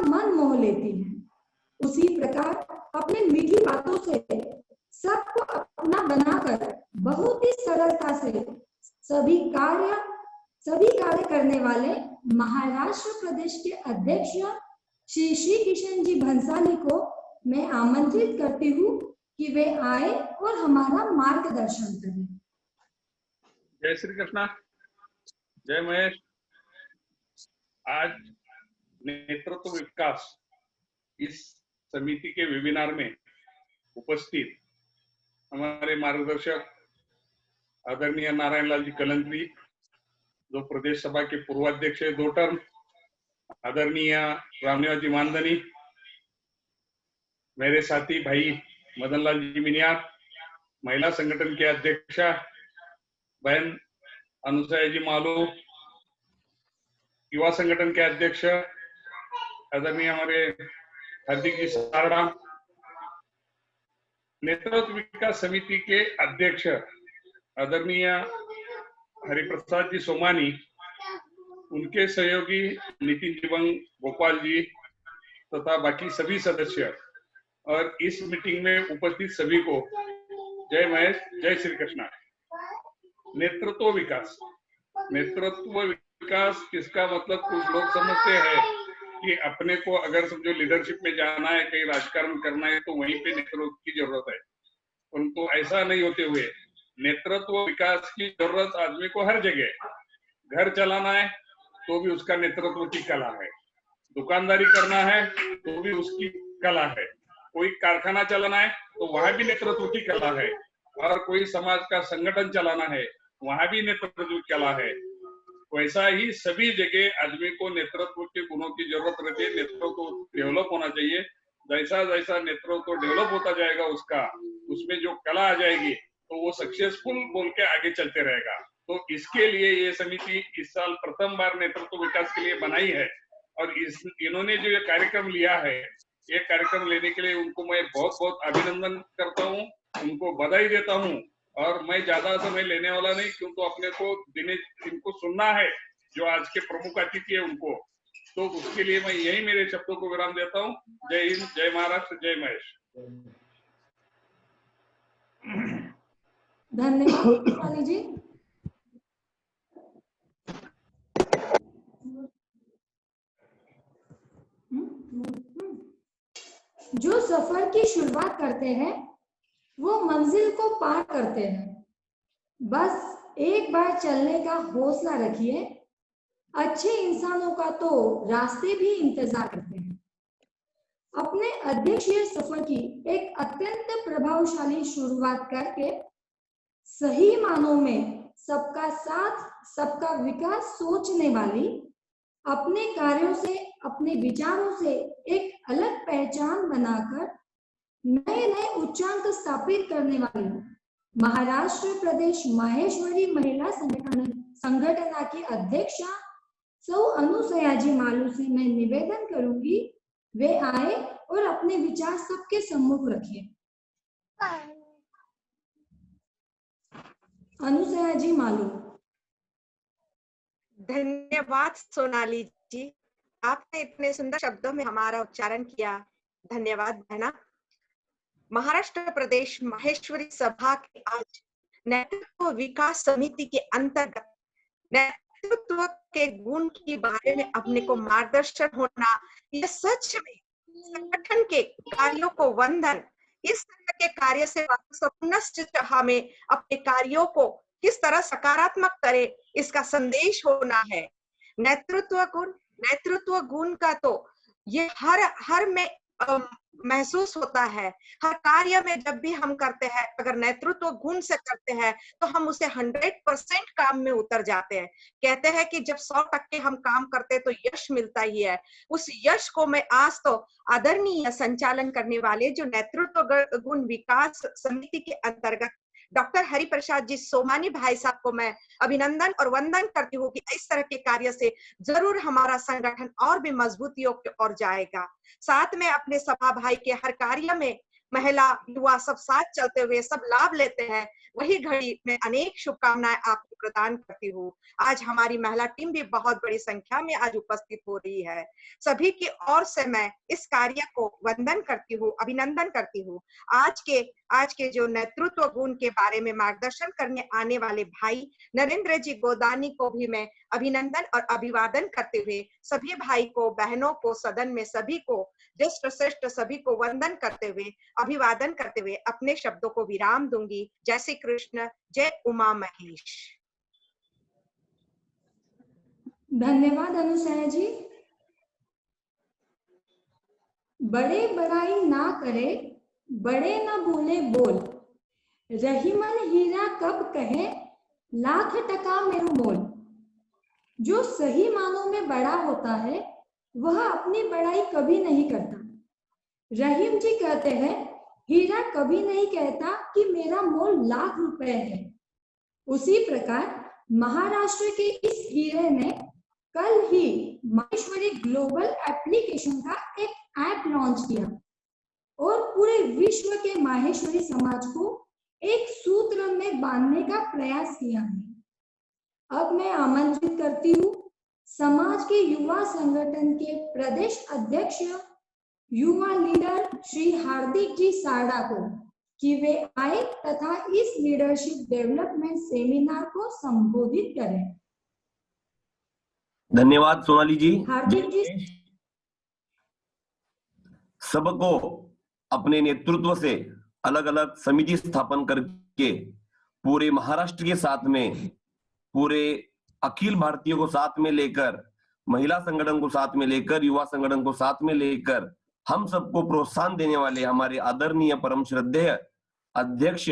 मन मोह लेती हैं। उसी प्रकार अपने मीठी बातों से सबको अपना बनाकर बहुत ही सरलता से सभी कार्य करने वाले महाराष्ट्र प्रदेश के अध्यक्ष श्री किशन जी भंसाली को मैं आमंत्रित करती हूँ कि वे आए और हमारा मार्गदर्शन करें। जय श्री कृष्णा। जय महेश। आज नेतृत्व विकास इस समिति के वेबिनार में उपस्थित हमारे मार्गदर्शक आदरणीय नारायण लाल जी कलंत्री, जो प्रदेश सभा के पूर्वाध्यक्ष है 2 टर्म, आदरणीय रामनिवास जी मानधनी, मेरे साथी भाई मदन लाल जी मिनियार, महिला संगठन के अध्यक्षा बहन अनुसया जी मालू, युवा संगठन के अध्यक्ष आदरणीय हमारे हार्दिक जी सारड़ा, नेतृत्व विकास समिति के अध्यक्ष आदरणीय हरिप्रसाद जी सोमानी, उनके सहयोगी नितिन जीवंग गोपाल जी तथा बाकी सभी सदस्य और इस मीटिंग में उपस्थित सभी को जय महेश, जय श्री कृष्णा। नेतृत्व विकास किसका मतलब कुछ लोग समझते हैं कि अपने को अगर समझो लीडरशिप में जाना है, कहीं राजकारण करना है तो वहीं पे नेतृत्व की जरूरत है, परंतु ऐसा नहीं होते हुए नेतृत्व विकास की जरूरत आदमी को हर जगह। घर चलाना है तो भी उसका नेतृत्व की कला है, दुकानदारी करना है तो भी उसकी कला है, कोई कारखाना चलाना है तो वहां भी नेतृत्व की कला है, और कोई समाज का संगठन चलाना है वहां भी नेतृत्व की कला है। वैसा ही सभी जगह आदमी को नेतृत्व के गुणों की जरूरत रहती है, नेतृत्व डेवलप होना चाहिए। जैसा जैसा नेतृत्व डेवलप होता जाएगा उसमें जो कला आ जाएगी तो वो सक्सेसफुल बोल के आगे चलते रहेगा। तो इसके लिए ये समिति इस साल प्रथम बार नेतृत्व विकास के लिए बनाई है, और इन्होंने जो ये कार्यक्रम लिया है, ये कार्यक्रम लेने के लिए उनको मैं बहुत बहुत अभिनंदन करता हूँ, उनको बधाई देता हूँ। और मैं ज्यादा समय लेने वाला नहीं, क्योंकि अपने को इनको सुनना है जो आज के प्रमुख अतिथि है उनको, तो उसके लिए मैं यही मेरे शब्दों को विराम देता हूँ। जय हिंद, जय महाराष्ट्र, जय महेश। धन्यवाद जी। जो सफर की शुरुआत करते हैं वो मंजिल को पार करते हैं। बस एक बार चलने का हौसला रखिए, अच्छे इंसानों का तो रास्ते भी इंतजार करते हैं। अपने अध्यक्षीय सफर की एक अत्यंत प्रभावशाली शुरुआत करके सही मानों में सबका साथ सबका विकास सोचने वाली, अपने कार्यों से अपने विचारों से एक अलग पहचान बनाकर नए नए उच्चांक स्थापित करने वाली महाराष्ट्र प्रदेश माहेश्वरी महिला संगठना की अध्यक्षा सौ अनुसया जी मालू से मैं निवेदन करूंगी वे आए और अपने विचार सबके सम्मुख रखिए। अनुसया जी मालू। धन्यवाद सोनाली जी, आपने इतने सुंदर शब्दों में हमारा उच्चारण किया, धन्यवाद बहना। महाराष्ट्र प्रदेश माहेश्वरी सभा के आज नेतृत्व विकास समिति के अंतर्गत नेतृत्व के गुण के बारे में अपने को मार्गदर्शन होना, यह सच में संगठन के कार्यों को वंदन। इस तरह के कार्य से पुनश्च हमें अपने कार्यों को किस तरह सकारात्मक करे, इसका संदेश होना है। नेतृत्व गुण का तो ये हर में महसूस होता है। हर कार्य में जब भी हम करते हैं, अगर नेतृत्व गुण से करते हैं तो हम उसे 100% काम में उतर जाते हैं। कहते हैं कि जब 100% हम काम करते हैं तो यश मिलता ही है। उस यश को मैं आज तो आदरणीय संचालन करने वाले जो नेतृत्व गुण विकास समिति के अंतर्गत डॉक्टर हरिप्रसाद जी सोमानी भाई साहब को मैं अभिनंदन और वंदन करती हूँ कि इस तरह के कार्य से जरूर हमारा संगठन और भी मजबूतियों की ओर जाएगा। साथ में अपने सभा भाई के हर कार्य में महिला युवा सब साथ चलते हुए सब लाभ लेते हैं। वही घड़ी में अनेक शुभकामनाएं आपको प्रदान करती हूँ। आज हमारी महिला टीम भी बहुत बड़ी संख्या में आज उपस्थित हो रही है। सभी की ओर से मैं इस कार्य को वंदन करती हूँ, अभिनंदन करती हूँ। आज के जो नेतृत्व गुण के बारे में मार्गदर्शन करने आने वाले भाई नरेंद्र जी गोदानी को भी मैं अभिनंदन और अभिवादन करते हुए सभी भाई को, बहनों को, सदन में सभी को, ज्येष्ठ श्रेष्ठ सभी को वंदन करते हुए, अभिवादन करते हुए अपने शब्दों को विराम दूंगी। जय श्री कृष्ण, जय उमा महेश। धन्यवाद अनुसया जी। बड़े बड़ाई ना करे, बड़े ना बोले बोल, रही मन हीरा कब कहे, लाख टका मेरो मोल। जो सही मानों में बड़ा होता है वह अपनी बड़ाई कभी नहीं करता। रहीम जी कहते हैं, हीरा कभी नहीं कहता कि मेरा मोल लाख रुपए है। उसी प्रकार महाराष्ट्र के इस हीरे ने कल ही माहेश्वरी ग्लोबल एप्लीकेशन का एक ऐप लॉन्च किया और पूरे विश्व के माहेश्वरी समाज को एक सूत्र में बांधने का प्रयास किया है। अब मैं आमंत्रित करती हूँ समाज के युवा संगठन के प्रदेश अध्यक्ष, युवा लीडर श्री हार्दिक जी साड़ा को कि वे आए तथा इस लीडरशिप डेवलपमेंट सेमिनार को संबोधित करें। धन्यवाद सोनाली जी। हार्दिक जी। सबको अपने नेतृत्व से अलग अलग समिति स्थापन करके पूरे महाराष्ट्र के साथ में, पूरे अखिल भारतीय को साथ में लेकर, महिला संगठन को साथ में लेकर, युवा संगठन को साथ में लेकर हम सबको प्रोत्साहन देने वाले हमारे आदरणीय परम श्रद्धेय अध्यक्ष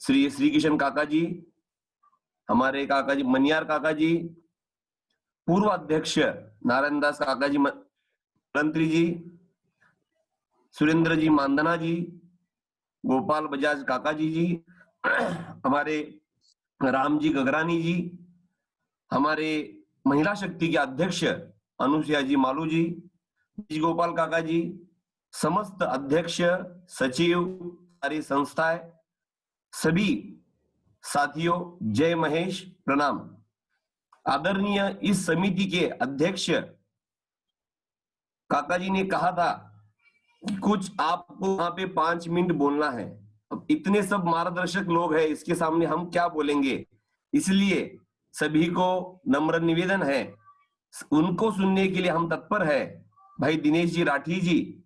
श्री किशन काका जी, हमारे काका जी मनियार काका जी, पूर्व अध्यक्ष नारायण दास काका जी मंत्री जी, सुरेंद्र जी मानधना जी, गोपाल बजाज काका जी, हमारे राम जी गगरानी जी, हमारे महिला शक्ति के अध्यक्ष अनुसुया जी मालू जी, गोपाल काका जी, समस्त अध्यक्ष सचिव, सारी संस्थाएं, सभी साथियों, जय महेश, प्रणाम। आदरणीय इस समिति के अध्यक्ष काका जी ने कहा था कुछ आपको वहां पे 5 मिनट बोलना है। अब इतने सब मार्गदर्शक लोग हैं, इसके सामने हम क्या बोलेंगे, इसलिए सभी को नम्र निवेदन है, उनको सुनने के लिए हम तत्पर है। भाई दिनेश जी राठी जी,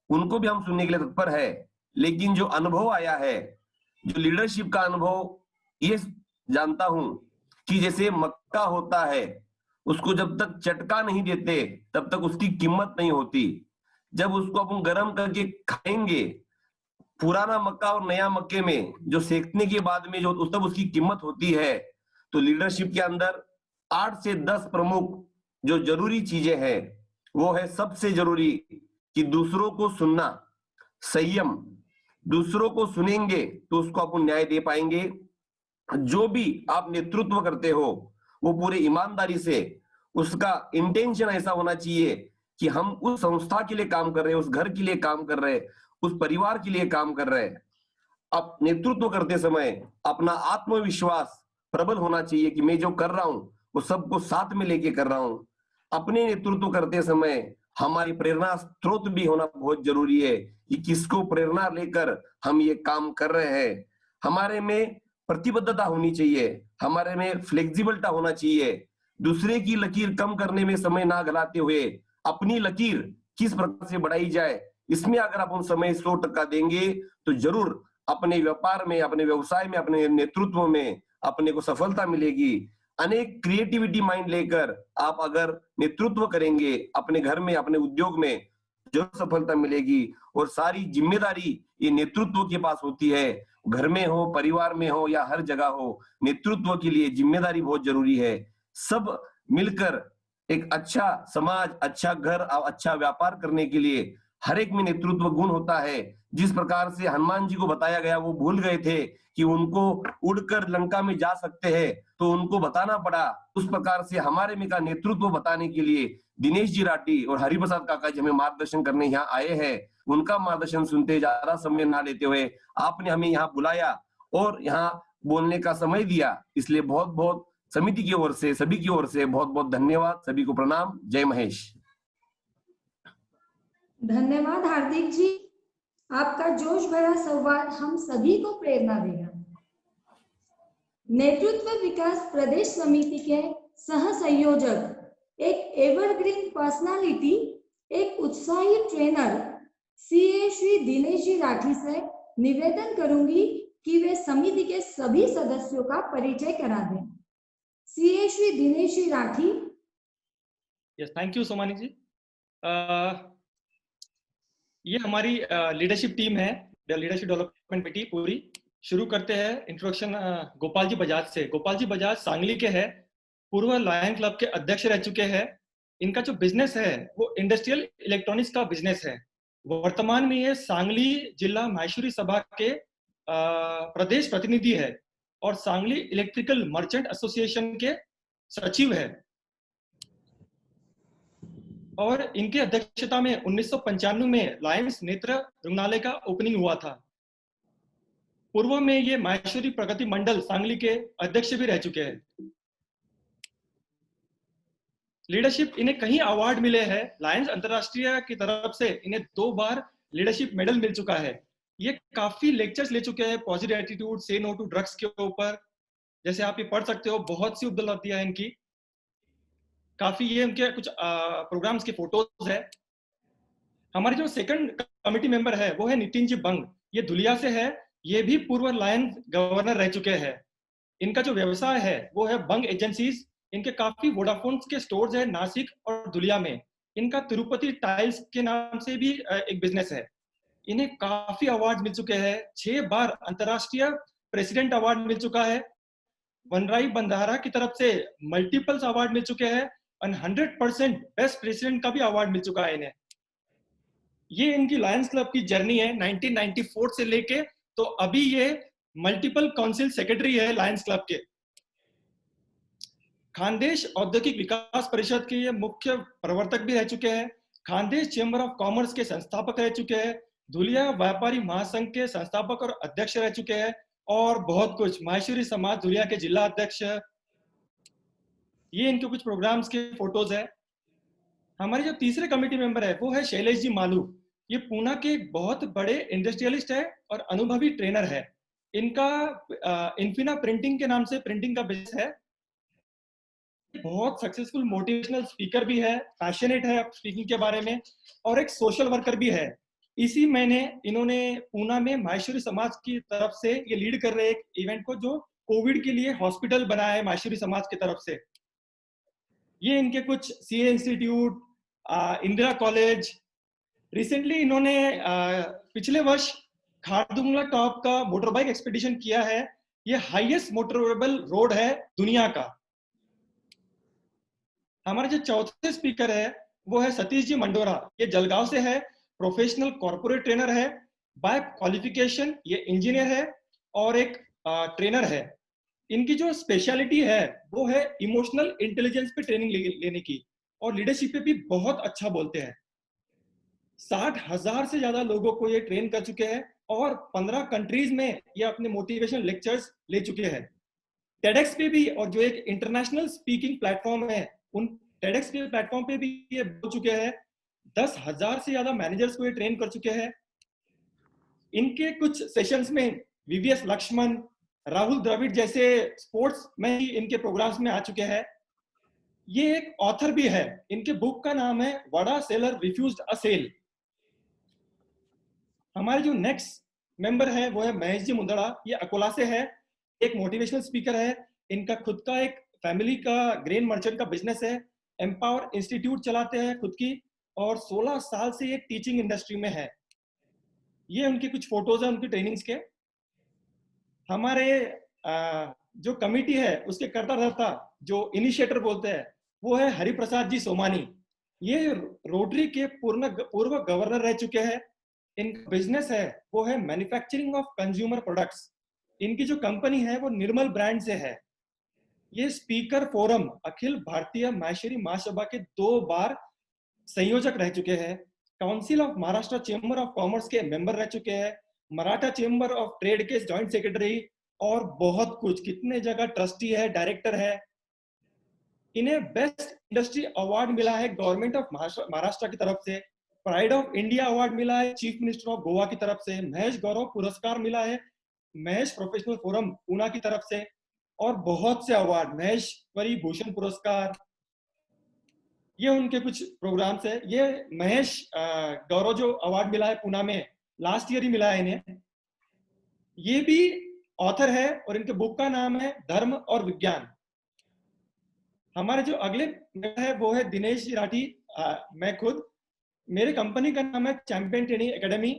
उनको भी हम सुनने के लिए तत्पर है। लेकिन जो अनुभव आया है, जो लीडरशिप का अनुभव, ये जानता हूं कि जैसे मक्का होता है, उसको जब तक चटका नहीं देते तब तक उसकी कीमत नहीं होती। जब उसको अपन गर्म करके खाएंगे, पुराना मक्का और नया मक्के में जो सेकने के बाद में जो तब उसकी कीमत होती है। तो लीडरशिप के अंदर 8 से 10 प्रमुख जो जरूरी चीजें हैं, वो है सबसे जरूरी कि दूसरों को सुनना, संयम। दूसरों को सुनेंगे तो उसको अपन न्याय दे पाएंगे। जो भी आप नेतृत्व करते हो वो पूरे ईमानदारी से, उसका इंटेंशन ऐसा होना चाहिए कि हम उस संस्था के लिए काम कर रहे हैं, उस घर के लिए काम कर रहे हैं, उस परिवार के लिए काम कर रहे हैं। अब नेतृत्व करते समय अपना आत्मविश्वास प्रबल होना चाहिए कि मैं जो कर रहा हूं वो सबको साथ में लेके कर रहा हूं। अपने नेतृत्व करते समय हमारी प्रेरणा स्रोत भी होना बहुत जरूरी है कि किसको प्रेरणा लेकर हम ये काम कर रहे हैं। हमारे में प्रतिबद्धता होनी चाहिए, हमारे में फ्लेक्सिबलता होना चाहिए। दूसरे की लकीर कम करने में समय ना गलाते हुए अपनी लकीर किस प्रकार से बढ़ाई जाए, इसमें अगर आप उन समय 100% देंगे तो जरूर अपने व्यापार में, अपने व्यवसाय में, अपने नेतृत्व में अपने को सफलता मिलेगी। अनेक क्रिएटिविटी माइंड लेकर आप अगर नेतृत्व करेंगे अपने घर में, अपने उद्योग में, जरूर सफलता मिलेगी। और सारी जिम्मेदारी ये नेतृत्व के पास होती है, घर में हो, परिवार में हो या हर जगह हो, नेतृत्व के लिए जिम्मेदारी बहुत जरूरी है। सब मिलकर एक अच्छा समाज, अच्छा घर और अच्छा व्यापार करने के लिए हर एक में नेतृत्व गुण होता है। जिस प्रकार से हनुमान जी को बताया गया, वो भूल गए थे कि उनको उड़कर लंका में जा सकते हैं, तो उनको बताना पड़ा। उस प्रकार से हमारे में का नेतृत्व बताने के लिए दिनेश जी राठी और हरिप्रसाद काका जी हमें मार्गदर्शन करने यहाँ आए हैं। उनका मार्गदर्शन सुनते, ज्यादा समय ना लेते हुए आपने हमें यहाँ बुलाया और यहाँ बोलने का समय दिया, इसलिए बहुत बहुत समिति की ओर से, सभी की ओर से बहुत बहुत धन्यवाद। सभी को प्रणाम। जय महेश। धन्यवाद हार्दिक जी, आपका जोश भरा संवाद हम सभी को प्रेरणा देगा। नेतृत्व विकास प्रदेश समिति के सह संयोजक, एक एवरग्रीन पर्सनालिटी, एक उत्साही ट्रेनर सीए श्री दिनेश जी राठी से निवेदन करूंगी कि वे समिति के सभी सदस्यों का परिचय करा दें। CA Shri Dinesh ji Rathi. Yes, thank you Somani ji. ये हमारी लीडरशिप टीम है, लीडरशिप डेवलपमेंट कमेटी पूरी। शुरू करते हैं इंट्रोडक्शन गोपाल जी बजाज से। गोपाल जी बजाज सांगली के हैं, पूर्व लायन क्लब के अध्यक्ष रह चुके हैं। इनका जो बिजनेस है वो इंडस्ट्रियल इलेक्ट्रॉनिक्स का बिजनेस है। वर्तमान में ये सांगली जिला माहेश्वरी सभा के प्रदेश प्रतिनिधि है और सांगली इलेक्ट्रिकल मर्चेंट एसोसिएशन के सचिव है। और इनके अध्यक्षता में 1995 में लायंस नेत्र रुग्णालय का ओपनिंग हुआ था। पूर्व में ये माहेश्वरी प्रगति मंडल सांगली के अध्यक्ष भी रह चुके हैं। लीडरशिप, इन्हें कई अवार्ड मिले हैं। लायंस अंतरराष्ट्रीय की तरफ से इन्हें 2 बार लीडरशिप मेडल मिल चुका है। ये काफी लेक्चर्स ले चुके हैं पॉजिटिव एटीट्यूड, से नो टू ड्रग्स के ऊपर, जैसे आप ये पढ़ सकते हो। बहुत सी उपलब्धियां हैं इनकी, काफी। ये उनके कुछ प्रोग्राम्स के फोटोज है। हमारे जो सेकंड कमेटी मेंबर है वो है नितिन जी बंग। ये धुलिया से है, ये भी पूर्व लायन गवर्नर रह चुके हैं। इनका जो व्यवसाय है वो है बंग एजेंसीज। इनके काफी वोडाफोन के स्टोर्स है नासिक और धुलिया में। इनका तिरुपति टाइल्स के नाम से भी एक बिजनेस है। इन्हें काफी अवार्ड मिल चुके हैं। 6 बार अंतरराष्ट्रीय प्रेसिडेंट अवार्ड मिल चुका है। वनराई बंधारा की तरफ से मल्टीपल्स अवार्ड मिल चुके हैं और 100% बेस्ट प्रेसिडेंट का भी अवार्ड मिल चुका है इन्हें। ये इनकी लायंस क्लब की जर्नी है 1994 से लेके, तो अभी ये मल्टीपल काउंसिल सेक्रेटरी है लायंस क्लब के। खानदेश औद्योगिक विकास परिषद के ये मुख्य प्रवर्तक भी रह चुके हैं। खानदेश चेंबर ऑफ कॉमर्स के संस्थापक रह चुके हैं। धुलिया व्यापारी महासंघ के संस्थापक और अध्यक्ष रह चुके हैं और बहुत कुछ। माहेश्वरी समाज धुलिया के जिला अध्यक्ष। ये इनके कुछ प्रोग्राम्स के फोटोज है। हमारे जो तीसरे कमेटी मेंबर है वो है शैलेश जी मालू। ये पूना के एक बहुत बड़े इंडस्ट्रियलिस्ट है और अनुभवी ट्रेनर है। इनका इन्फिना प्रिंटिंग के नाम से प्रिंटिंग का बिजनेस है। बहुत सक्सेसफुल मोटिवेशनल स्पीकर भी है, पैशनेट है स्पीकिंग के बारे में, और एक सोशल वर्कर भी है। इसी महीने इन्होंने पूना में माहेश्वरी समाज की तरफ से ये लीड कर रहे एक इवेंट को, जो कोविड के लिए हॉस्पिटल बनाया है माहेश्वरी समाज की तरफ से। ये इनके कुछ CA institute, Indira college. Recently इन्होंने पिछले वर्ष खारदुंगला टॉप का मोटरबाइक एक्सपीडिशन किया है। ये हाईएस्ट मोटरेबल रोड है दुनिया का। हमारे जो चौथे स्पीकर है वो है सतीश जी मंडोरा। ये जलगांव से है, प्रोफेशनल कॉर्पोरेट ट्रेनर है। बाय क्वालिफिकेशन ये इंजीनियर है और एक ट्रेनर है। इनकी जो स्पेशलिटी है वो है इमोशनल इंटेलिजेंस पे ट्रेनिंग लेने की, और लीडरशिप पे भी बहुत अच्छा बोलते हैं। 60,000 से ज्यादा लोगों को ये ट्रेन कर चुके हैं और 15 कंट्रीज में ये अपने मोटिवेशनल लेक्चर्स ले चुके हैं। टेडेक्स पे भी, और जो एक इंटरनेशनल स्पीकिंग प्लेटफॉर्म है, उन टेडेक्स के प्लेटफॉर्म पे भी ये बोल चुके हैं। 10,000 से ज्यादा मैनेजर्स को ये ट्रेन कर चुके हैं। इनके कुछ सेशंस में वीवीएस लक्ष्मण, राहुल द्रविड़ जैसे स्पोर्ट्स में ही इनके प्रोग्राम्स में आ चुके हैं। ये एक ऑथर भी है। इनके बुक का नाम है वड़ा सेलर रिफ्यूज्ड अ सेल। हमारे जो नेक्स्ट मेंबर है वो है महेश जी मुंदड़ा। ये अकोला से है, एक मोटिवेशनल स्पीकर है। इनका खुद का एक फैमिली का ग्रेन मर्चेंट का बिजनेस है। एम्पावर इंस्टीट्यूट चलाते हैं खुद की, और 16 साल से ये टीचिंग इंडस्ट्री में है। ये उनकी कुछ फोटोज है उनकी ट्रेनिंग्स के। हमारे जो कमिटी है उसके करता रहता, जो इनिशिएटर बोलते हैं, वो है हरिप्रसाद जी सोमानी। ये रोटरी के पूर्व गवर्नर रह चुके हैं। इनका बिजनेस है वो है मैन्युफैक्चरिंग ऑफ कंज्यूमर प्रोडक्ट्स। इनकी जो कंपनी है वो निर्मल ब्रांड से है। ये स्पीकर फोरम अखिल भारतीय माहेश्वरी महासभा के 2 बार संयोजक रह चुके हैं। Council of Maharashtra chamber of commerce के मेंबर रह चुके हैं। मराठा चेंबर ऑफ ट्रेड के जॉइंट सेक्रेटरी, और बहुत कुछ, कितने जगह ट्रस्टी है, डायरेक्टर है। इन्हें बेस्ट इंडस्ट्री अवार्ड मिला है गवर्नमेंट ऑफ महाराष्ट्र की तरफ से, प्राइड ऑफ इंडिया अवार्ड मिला है चीफ मिनिस्टर ऑफ गोवा की तरफ से, महेश गौरव पुरस्कार मिला है महेश प्रोफेशनल फोरम पूना की तरफ से, और बहुत से अवार्ड, महेश्वरी भूषण पुरस्कार, ये उनके कुछ प्रोग्राम्स है। ये महेश गौरव जो अवार्ड मिला है पूना में, लास्ट ईयर ही मिला है इन्हें। ये भी ऑथर है और इनके बुक का नाम है धर्म और विज्ञान। हमारे जो अगले है वो है दिनेश राठी, मैं खुद, मेरे कंपनी का नाम है चैंपियन ट्रेनिंग एकेडमी।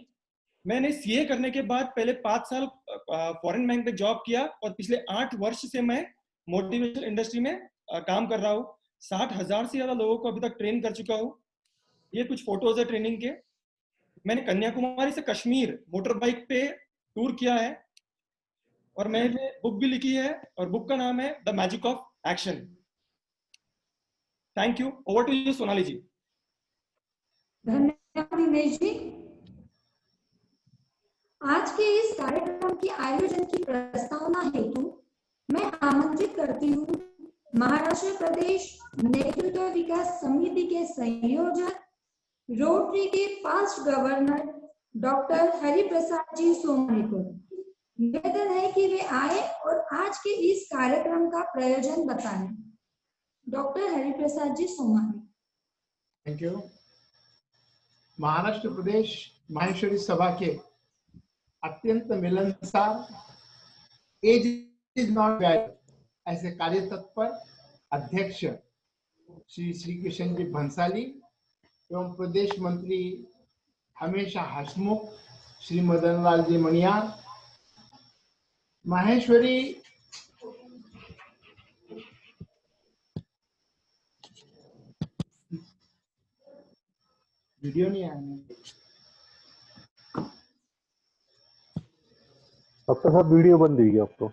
मैंने सीए करने के बाद पहले 5 साल फॉरेन बैंक में जॉब किया और पिछले 8 वर्ष से मैं मोटिवेशनल इंडस्ट्री में काम कर रहा हूँ। 60,000 से ज्यादा लोगों को अभी तक ट्रेन कर चुका हूँ। ये कुछ फोटोज है ट्रेनिंग के। मैंने कन्याकुमारी से कश्मीर मोटर बाइक पे टूर किया है और मैंने बुक भी लिखी है और बुक का नाम है the magic of action. Thank you. Over to you Sonali ji. धन्यवाद दिनेश जी। आज के इस कार्यक्रम के आयोजन की प्रस्तावना हेतु मैं आमंत्रित करती हूँ महाराष्ट्र प्रदेश नेतृत्व विकास समिति के संयोजक, रोटरी के past governor doctor Hariprasad ji Somani को। निवेदन है कि वे आए और आज के इस कार्यक्रम का प्रयोजन बताएं। Doctor Hariprasad ji Somani. Thank you. Maharashtra प्रदेश माहेश्वरी सभा के अत्यंत मिलनसार, एज इज नॉट वैल्यू, ऐसे कार्य तत्पर अध्यक्ष श्री श्री कृष्ण जी भंसाली एवं प्रदेश मंत्री हमेशा हसमुख श्री मदन लाल जी मणियार, माहेश्वरी वीडियो नहीं आया डॉक्टर साहब, वीडियो बंद हुई है अब तो।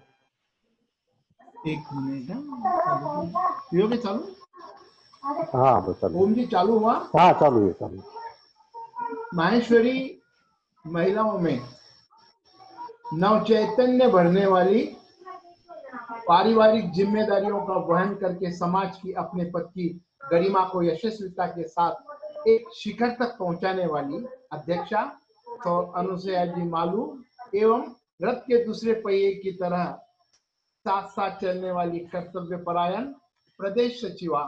एक मिनट, वीडियो भी चालू? हाँ तो चालू। ओम जी चालू हुआ? हाँ चालू है, चालू। माहेश्वरी महिलाओं में नव चैतन्य भरने वाली, पारिवारिक जिम्मेदारियों का वहन करके समाज की अपने पद की गरिमा को यशस्विता के साथ एक शिखर तक पहुंचाने वाली अध्यक्षा तो अनुसया जी मालू एवं रथ के दूसरे पहिए की तरह साथ साथ चलने वाली कर्तव्य परायण प्रदेश सचिवा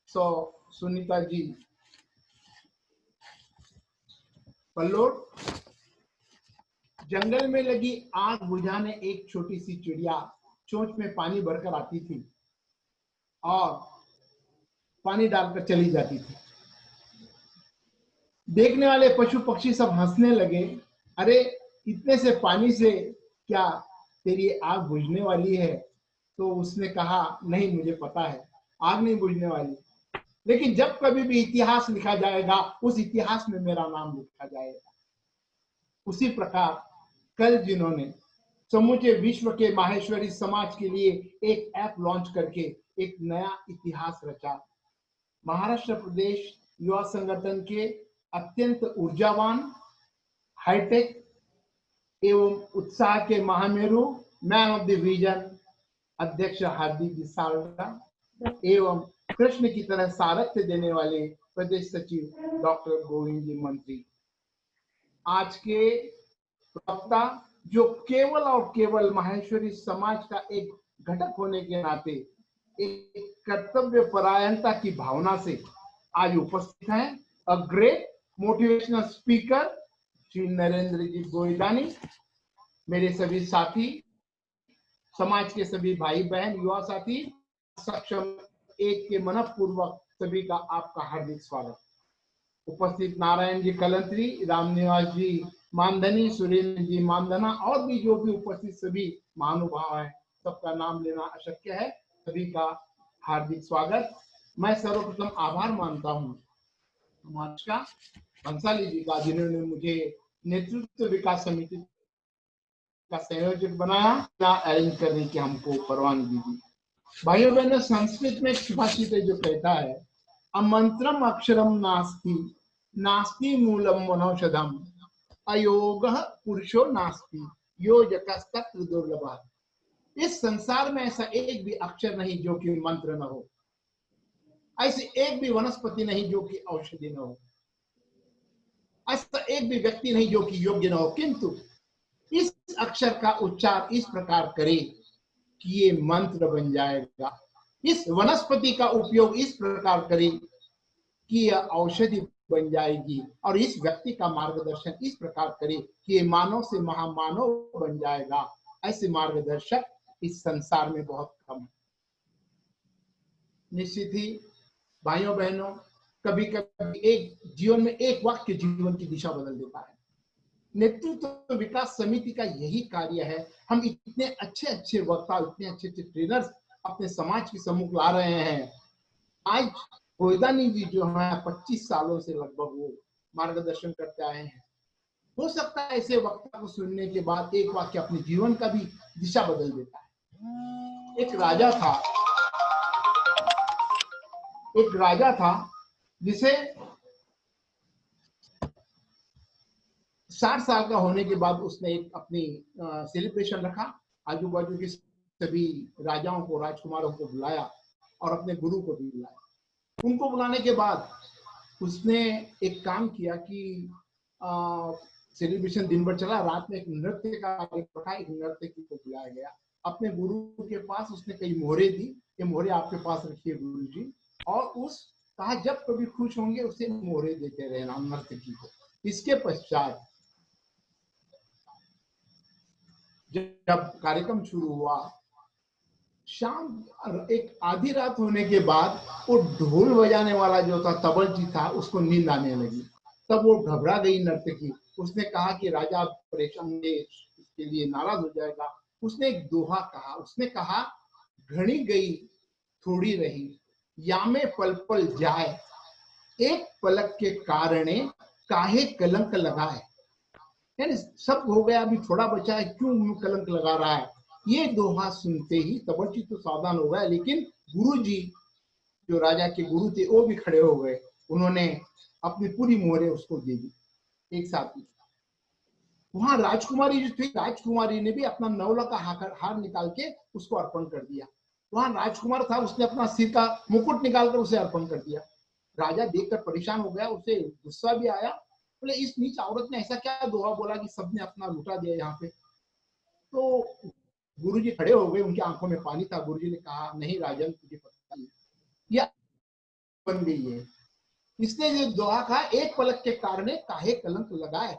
सो सुनीता जी पल्लोड। जंगल में लगी आग बुझाने एक छोटी सी चिड़िया चोंच में पानी भरकर आती थी और पानी डालकर चली जाती थी। देखने वाले पशु पक्षी सब हंसने लगे। अरे इतने से पानी से क्या तेरी आग बुझने वाली है? तो उसने कहा, नहीं, मुझे पता है आग नहीं बुझने वाली, लेकिन जब कभी भी इतिहास लिखा जाएगा उस इतिहास में मेरा नाम लिखा जाएगा। उसी प्रकार कल जिन्होंने समूचे विश्व के माहेश्वरी समाज के लिए एक ऐप लॉन्च करके एक नया इतिहास रचा। महाराष्ट्र प्रदेश युवा संगठन के अत्यंत ऊर्जावान, हाईटेक एवं उत्साह के Mahameru, man of the vision अध्यक्ष हार्दिक जी साल्टा एवं कृष्ण की तरह सारथ्य देने वाले प्रदेश सचिव डॉक्टर गोविंद जी मंत्री, आज के वक्ता जो केवल और केवल माहेश्वरी समाज का एक घटक होने के नाते एक कर्तव्य परायणता की भावना से आज उपस्थित हैं। A great motivational speaker Shri Narendra ji Goidani, मेरे सभी साथी, समाज के सभी भाई बहन, युवा साथी, सक्षम एक के मनपूर्वक सभी का आपका हार्दिक स्वागत। उपस्थित नारायण जी कलंत्री, रामनिवास जी मानधनी, सुरेंद्र जी मानधना और भी जो भी उपस्थित सभी महानुभाव हैं, सबका नाम लेना अशक्य है। सभी का हार्दिक स्वागत। मैं सर्वप्रथम आभार मानता हूँ हमारे भंसाली जी का, जिन्होंने मुझे नेतृत्व विकास समिति का संयोजक बनाया, अरेंज करने की हमको परवानगी दी। भाइयों बहनों, संस्कृत में सुभाषित जो कहता है, अमंत्रम अक्षरम नास्ति, नास्ति मूलम वनौषधम, अयोगः पुरुषो नास्ति, योजकस्तत्र दुर्लभः। इस संसार में ऐसा एक भी अक्षर नहीं जो कि मंत्र न हो, ऐसी एक भी वनस्पति नहीं जो कि औषधि न हो, ऐसा एक भी व्यक्ति नहीं जो कि योग्य न हो, किंतु इस अक्षर का उच्चार इस प्रकार करे कि ये मंत्र बन जाएगा, इस वनस्पति का उपयोग इस प्रकार करे कि यह औषधि बन जाएगी, और इस व्यक्ति का मार्गदर्शन इस प्रकार करे कि ये मानव से महामानव बन जाएगा। ऐसे मार्गदर्शक इस संसार में बहुत कम है। निश्चित ही भाइयों बहनों, कभी कभी एक जीवन में एक वाक्य जीवन की दिशा बदल देता है। नेतृत्व विकास समिति का यही कार्य है। हम इतने अच्छे अच्छे वक्ता, इतने अच्छे अच्छे ट्रेनर्स अपने समाज के सम्मुख ला रहे हैं। आज गोयदानी जी जो है 25 सालों से लगभग वो मार्गदर्शन करते आए हैं। हो सकता है ऐसे वक्ता को सुनने के बाद एक वाक्य अपने जीवन का भी दिशा बदल देता है। एक राजा था जिसे 60 साल का होने के बाद उसने एक अपनी सेलिब्रेशन रखा। आजू बाजू के सभी राजाओं को, राजकुमारों को बुलाया और अपने गुरु को भी बुलाया। उनको बुलाने के बाद उसने एक काम किया कि सेलिब्रेशन दिन भर चला, रात में एक नृत्य का कार्यक्रम रखा, एक नर्तकी को बुलाया गया। अपने गुरु के पास उसने कई मोहरे दी, ये मोहरे आपके पास रखिए गुरु जी, और उस कहा जब कभी खुश होंगे उसे मोहरे देते रहना नर्तकी को। इसके पश्चात जब कार्यक्रम शुरू हुआ, शाम एक आधी रात होने के बाद वो ढोल बजाने वाला जो था, तबलजी था, उसको नींद आने लगी। तब वो घबरा गई नर्तकी। उसने कहा कि राजा परेशान होंगे, इसके लिए नाराज हो जाएगा। उसने एक दोहा कहा। उसने कहा, घड़ी गई थोड़ी रही, यामे पल पल जाए, एक पलक के कारणे काहे कलंक लगाए। यानी सब हो गया, अभी थोड़ा बचा है, क्यों कलंक लगा रहा है। ये दोहा सुनते ही तबलजी तो सावधान हो गया, लेकिन गुरुजी जो राजा के गुरु थे वो भी खड़े हो गए। उन्होंने अपनी पूरी मोहरे उसको दे दी एक साथ ही। वहां राजकुमारी जो थी, राजकुमारी ने भी अपना 9 लाख का हार निकाल के उसको अर्पण कर दिया। वहां राजकुमार था, उसने अपना सिर का मुकुट निकालकर उसे अर्पण कर दिया। राजा देखकर परेशान हो गया, उसे गुस्सा भी आया। बोले इस नीच औरत ने ऐसा क्या दोहा बोला कि सबने अपना लुटा दिया यहाँ पे। तो गुरुजी खड़े हो गए, उनकी आंखों में पानी था। गुरुजी ने कहा, नहीं राजन, तुझे पता नहीं, यह बन गई है। इसने जो दोहा कहा, एक पलक के कारण काहे कलंक लगाए।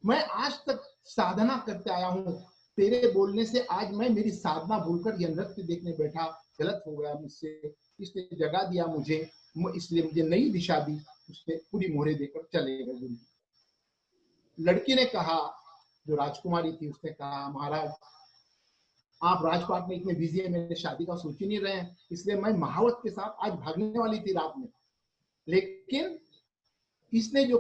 मैं आज तक साधना करते आया हूँ, तेरे बोलने से आज मैं मेरी साधना भूलकर यह नृत्य देखने बैठा। गलत हो गया मुझसे, इसने जगा दिया मुझे, इसलिए मुझे नई दिशा दी। उसने पूरी मोहरे देकर चले गए गुरु। लड़की ने कहा, जो राजकुमारी थी, उसने कहा, महाराज आप राजपाट में इतने बिजी है, मेरे शादी का सोच ही नहीं रहे हैं, इसलिए मैं महावत के साथ आज भागने वाली थी रात में। लेकिन इसने जो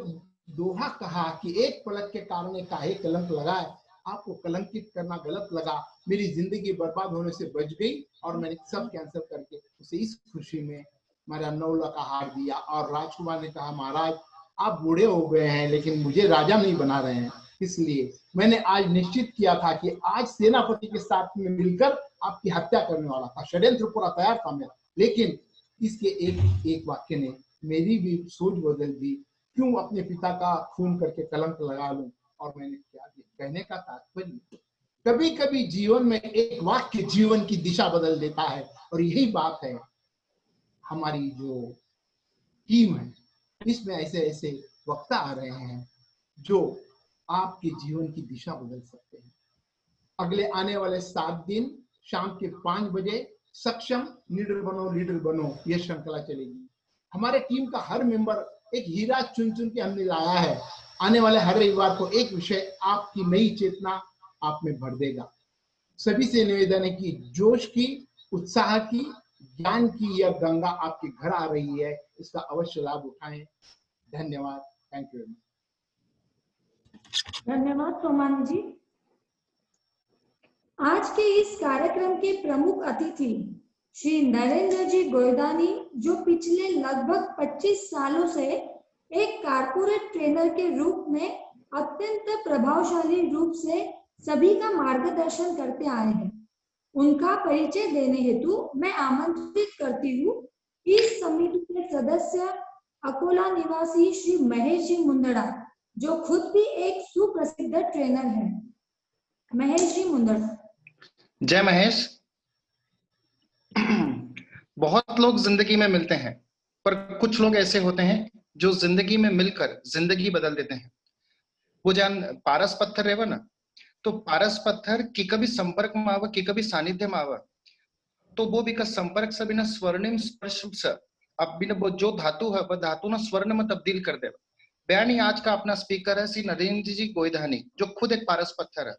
दोहा कहा कि एक पलक के कारण काहे कलंक लगाए, आपको कलंकित करना गलत लगा। मेरी जिंदगी बर्बाद होने से बच गई और मैंने सब कैंसिल करके उसे इस खुशी में मेरा 9 लाख का हार दिया। और राजकुमार ने कहा, महाराज आप बूढ़े हो गए हैं, लेकिन मुझे राजा नहीं बना रहे हैं, इसलिए मैंने आज निश्चित किया था कि आज सेनापति के साथ में मिलकर आपकी हत्या करने वाला था। षड्यंत्र पूरा तैयार था मेरा, लेकिन इसके एक वाक्य ने मेरी भी सोच बदल दी। क्यों अपने पिता का खून करके कलंक लगा लूं। और मैंने क्या दिया। कहने का तात्पर्य, कभी कभी जीवन में एक वाक्य जीवन की दिशा बदल देता है। और यही बात है हमारी जो टीम है, इसमें ऐसे ऐसे वक्ता आ रहे हैं जो आपके जीवन की दिशा बदल सकते हैं। अगले आने वाले 7 दिन शाम के 5 बजे सक्षम लीडर बनो, लीडर बनो, यह श्रृंखला चलेगी। हमारे टीम का हर मेंबर एक हीरा चुन चुन के हमने लाया है। आने वाले हर रविवार को एक विषय आपकी नई चेतना आप में भर देगा। सभी से निवेदन है कि जोश की, उत्साह की, ज्ञान की यह गंगा आपके घर आ रही है, इसका अवश्य लाभ उठाएं। धन्यवाद। Thank you. धन्यवाद सोमान जी। आज के इस कार्यक्रम के प्रमुख अतिथि श्री नरेंद्र जी गोयदानी, जो पिछले लगभग 25 सालों से एक कारपोरेट ट्रेनर के रूप में अत्यंत प्रभावशाली रूप से सभी का मार्गदर्शन करते आए हैं। उनका परिचय देने हेतु मैं आमंत्रित करती हूँ इस समिति के सदस्य अकोला निवासी श्री महेश जी मुंदड़ा, जो खुद भी एक सुप्रसिद्ध ट्रेनर है। महेश जी मुंदड़ा। जय महेश। बहुत लोग जिंदगी में मिलते हैं, पर कुछ लोग ऐसे होते हैं जो जिंदगी में मिलकर जिंदगी बदल देते हैं। वो जान पारस पत्थर रहेगा ना, तो पारस पत्थर की कभी संपर्क में आवा, की कभी सानिध्य में आवा, तो वो भी का संपर्क से बिना स्वर्णिम स्पर्श से अब बिना वो जो धातु है वह धातु ना स्वर्ण में तब्दील कर देगा। बयानी आज का अपना स्पीकर है श्री नरेंद्र जी गोइधानी, जो खुद एक पारस पत्थर है।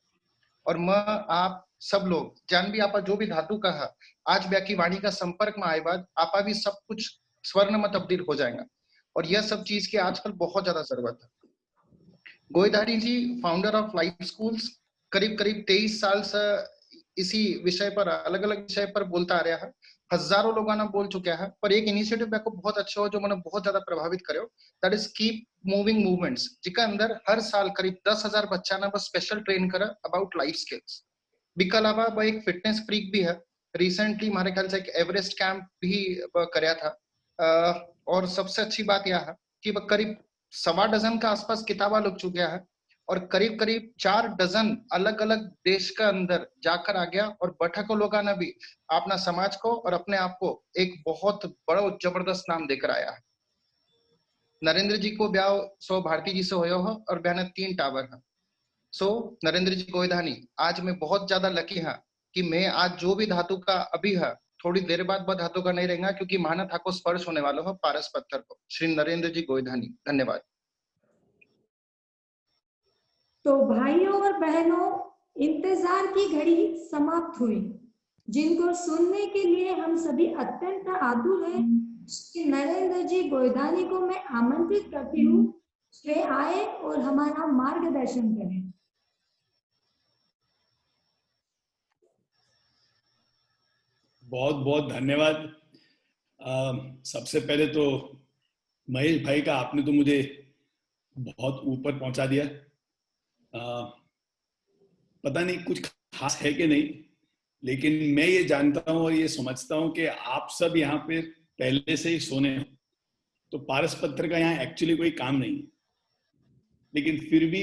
और मैं आप सब लोग जान भी आपा जो भी धातु का है, आज ब्या की वाणी का संपर्क में आए बाद आपा भी सब कुछ स्वर्ण में तब्दील हो जाएगा। और यह सब चीज की आजकल बहुत ज्यादा जरूरत है। गोइधानी जी फाउंडर ऑफ लाइफ स्कूल्स, करीब करीब 23 साल से इसी विषय पर अलग अलग विषय पर बोलता आ रहा है। हजारों लोगों ने बोल चुका है, पर एक इनिशिएटिव को बहुत अच्छा हो जो मैंने बहुत ज्यादा प्रभावित करे, that is keep moving movements, जिसके अंदर हर साल करीब 10,000 बच्चा ना बस स्पेशल ट्रेन करे अबाउट लाइफ स्किल्स। इसके अलावा वह एक फिटनेस फ्रीक भी है। रिसेंटली हमारे ख्याल से एक एवरेस्ट कैंप भी कराया था। और सबसे अच्छी बात यह है कि वह करीब 1.25 डजन का आसपास किताबा लिख चुका है और करीब करीब 4 डजन अलग अलग देश के अंदर जाकर आ गया और बैठक लोगों ने भी अपना समाज को और अपने आप को एक बहुत बड़ा जबरदस्त नाम देकर आया है। नरेंद्र जी को ब्याह सो भारती जी से होयो हो और ब्याह 3 टावर है। सो नरेंद्र जी गोइधानी, आज मैं बहुत ज्यादा लकी है कि मैं आज जो भी धातु का अभी है, थोड़ी देर बाद वह धातु का नहीं रहेगा, क्योंकि माना था को स्पर्श होने वाला हो पारस पत्थर को। श्री नरेंद्र जी गोइधानी, धन्यवाद। तो भाइयों और बहनों, इंतजार की घड़ी समाप्त हुई, जिनको सुनने के लिए हम सभी अत्यंत आतुर हैं। श्री नरेंद्र जी गोइधानी को मैं आमंत्रित करती हूँ वे आए और हमारा मार्गदर्शन करें। बहुत बहुत धन्यवाद। सबसे पहले तो महेश भाई का आपने तो मुझे बहुत ऊपर पहुंचा दिया। पता नहीं कुछ खास है कि नहीं, लेकिन मैं ये जानता हूं और ये समझता हूं कि आप सब यहाँ पे पहले से ही सोने हो, तो पारस पत्थर का यहाँ एक्चुअली कोई काम नहीं है, लेकिन फिर भी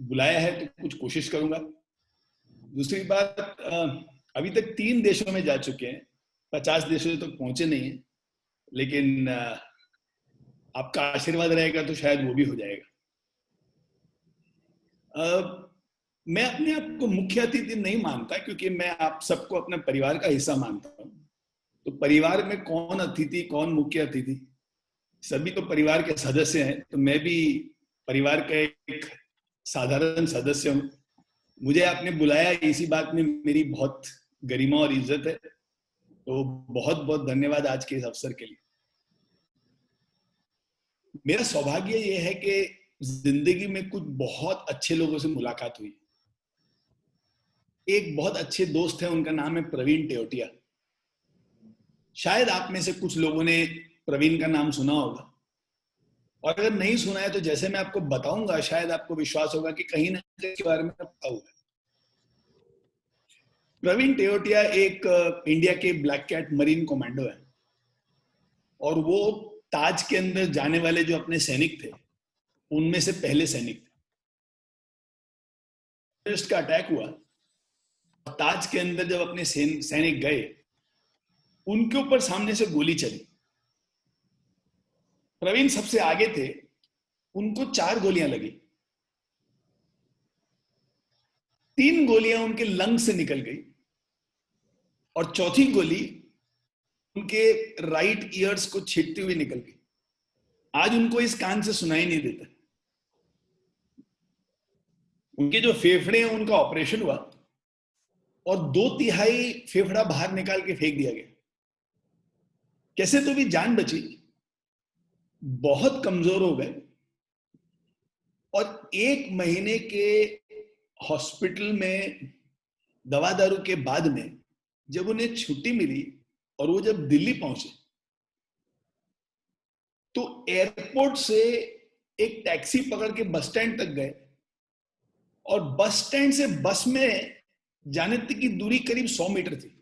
बुलाया है तो कुछ कोशिश करूंगा। दूसरी बात, अभी तक 3 देशों में जा चुके हैं, 50 देशों तक पहुंचे नहीं है, लेकिन आपका आशीर्वाद रहेगा तो शायद वो भी हो जाएगा। मैं अपने आप को मुख्य अतिथि नहीं मानता, क्योंकि मैं आप सबको अपने परिवार का हिस्सा मानता हूं। तो परिवार में कौन अतिथि कौन मुख्य अतिथि, सभी तो परिवार के सदस्य हैं, तो मैं भी परिवार का एक साधारण सदस्य हूं। मुझे आपने बुलाया, इसी बात में मेरी बहुत गरिमा और इज्जत है, तो बहुत बहुत धन्यवाद आज के इस अवसर के लिए। मेरा सौभाग्य यह है कि जिंदगी में कुछ बहुत अच्छे लोगों से मुलाकात हुई। एक बहुत अच्छे दोस्त हैं, उनका नाम है प्रवीण टेवटिया। शायद आप में से कुछ लोगों ने प्रवीण का नाम सुना होगा, और अगर नहीं सुना है तो जैसे मैं आपको बताऊंगा शायद आपको विश्वास होगा कि कहीं ना कहीं के बारे में पता हुआ है। प्रवीण टेवटिया एक इंडिया के ब्लैक कैट मरीन कमांडो है, और वो ताज के अंदर जाने वाले जो अपने सैनिक थे उनमें से पहले सैनिक थे। टेररिस्ट का अटैक हुआ, ताज के अंदर जब अपने सैनिक गए, उनके ऊपर सामने से गोली चली। प्रवीण सबसे आगे थे, उनको 4 गोलियां लगी। 3 गोलियां उनके लंग से निकल गई और चौथी गोली उनके राइट ईयर्स को छेदती हुई निकल गई। आज उनको इस कान से सुनाई नहीं देता। उनके जो फेफड़े हैं उनका ऑपरेशन हुआ और 2/3 फेफड़ा बाहर निकाल के फेंक दिया गया। कैसे तो भी जान बची, बहुत कमजोर हो गए, और 1 महीने के हॉस्पिटल में दवा दारू के बाद में जब उन्हें छुट्टी मिली और वो जब दिल्ली पहुंचे, तो एयरपोर्ट से एक टैक्सी पकड़ के बस स्टैंड तक गए और बस स्टैंड से बस में जाने तक की दूरी करीब 100 मीटर थी।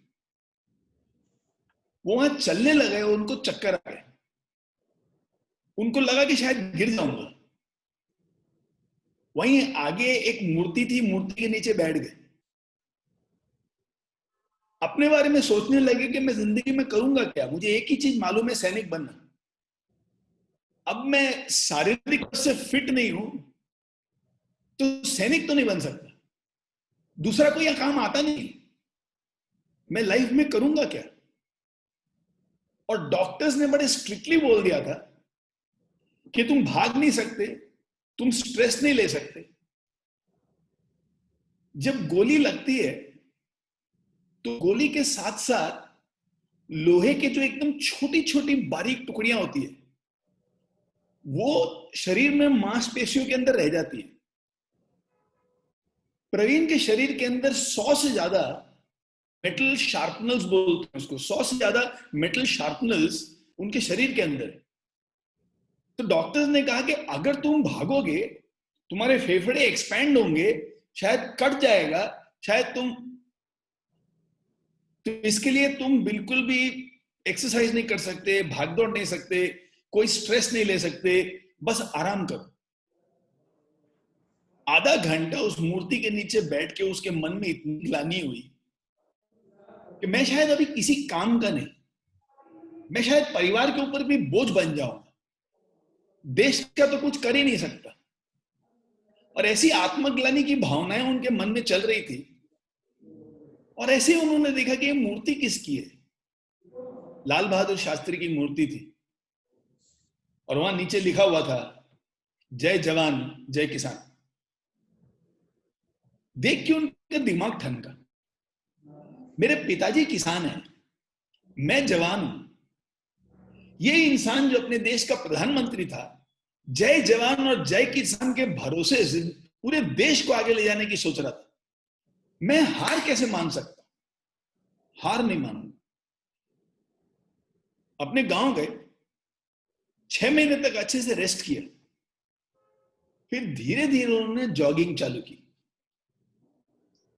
वो वहां चलने लगे, उनको चक्कर आ गए, उनको लगा कि शायद गिर जाऊंगा। वहीं आगे एक मूर्ति थी, मूर्ति के नीचे बैठ गए, अपने बारे में सोचने लगे कि मैं जिंदगी में करूंगा क्या। मुझे एक ही चीज मालूम है, सैनिक बनना। अब मैं शारीरिक रूप से फिट नहीं हूं तो सैनिक तो नहीं बन सकता, दूसरा कोई काम आता नहीं, मैं लाइफ में करूंगा क्या। और डॉक्टर्स ने बड़े स्ट्रिक्टली बोल दिया था कि तुम भाग नहीं सकते, तुम स्ट्रेस नहीं ले सकते। जब गोली लगती है तो गोली के साथ साथ लोहे के जो एकदम छोटी छोटी बारीक टुकड़ियां होती है वो शरीर में मांसपेशियों के अंदर रह जाती है। प्रवीण के शरीर के अंदर 100 से ज्यादा मेटल शार्पनर्स बोलते हैं उसको, 100 से ज्यादा मेटल शार्पनर्स उनके शरीर के अंदर। तो डॉक्टर्स ने कहा कि अगर तुम भागोगे तुम्हारे फेफड़े एक्सपैंड होंगे, शायद कट जाएगा, शायद तो इसके लिए तुम बिल्कुल भी एक्सरसाइज नहीं कर सकते, भाग दौड़ नहीं सकते, कोई स्ट्रेस नहीं ले सकते, बस आराम करो। आधा घंटा उस मूर्ति के नीचे बैठ के उसके मन में इतनी ग्लानि हुई कि मैं शायद अभी किसी काम का नहीं, मैं शायद परिवार के ऊपर भी बोझ बन जाऊंगा, देश का तो कुछ कर ही नहीं सकता। और ऐसी आत्मग्लानि की भावनाएं उनके मन में चल रही थी। और ऐसे उन्होंने देखा कि ये मूर्ति किसकी है। लाल बहादुर शास्त्री की मूर्ति थी और वहां नीचे लिखा हुआ था, जय जवान जय किसान। देख के उनका दिमाग ठनका। मेरे पिताजी किसान हैं, मैं जवान हूं। ये इंसान जो अपने देश का प्रधानमंत्री था, जय जवान और जय किसान के भरोसे से पूरे देश को आगे ले जाने की सोच रहा था। मैं हार कैसे मान सकता? हार नहीं मानूंगा। अपने गांव गए, 6 महीने तक अच्छे से रेस्ट किया, फिर धीरे धीरे उन्होंने जॉगिंग चालू की।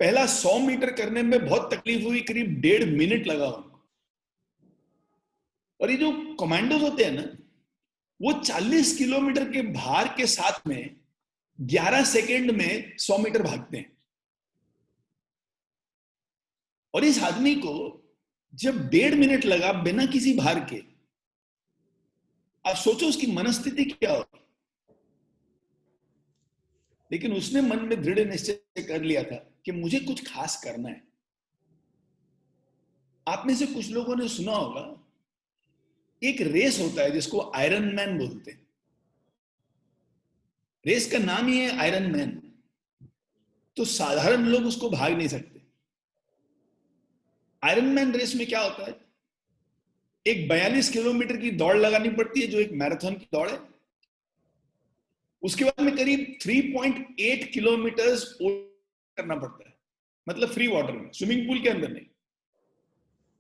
पहला 100 मीटर करने में बहुत तकलीफ हुई, करीब 1.5 मिनट लगा उनको। और ये जो कमांडोज होते हैं ना, वो 40 किलोमीटर के भार के साथ में 11 सेकेंड में 100 मीटर भागते हैं। और इस आदमी को जब 1.5 मिनट लगा बिना किसी भार के, आप सोचो उसकी मनस्थिति क्या होगी। लेकिन उसने मन में दृढ़ निश्चय कर लिया था कि मुझे कुछ खास करना है। आप में से कुछ लोगों ने सुना होगा, एक रेस होता है जिसको आयरन मैन बोलते हैं। रेस का नाम ही है आयरन मैन। तो साधारण लोग उसको भाग नहीं सकते। आयरन मैन रेस में क्या होता है, एक 42 किलोमीटर की दौड़ लगानी पड़ती है जो एक मैराथन की दौड़ है। उसके बाद में करीब 3.8 किलोमीटर करना पड़ता है, मतलब फ्री वाटर में, स्विमिंग पूल के अंदर नहीं।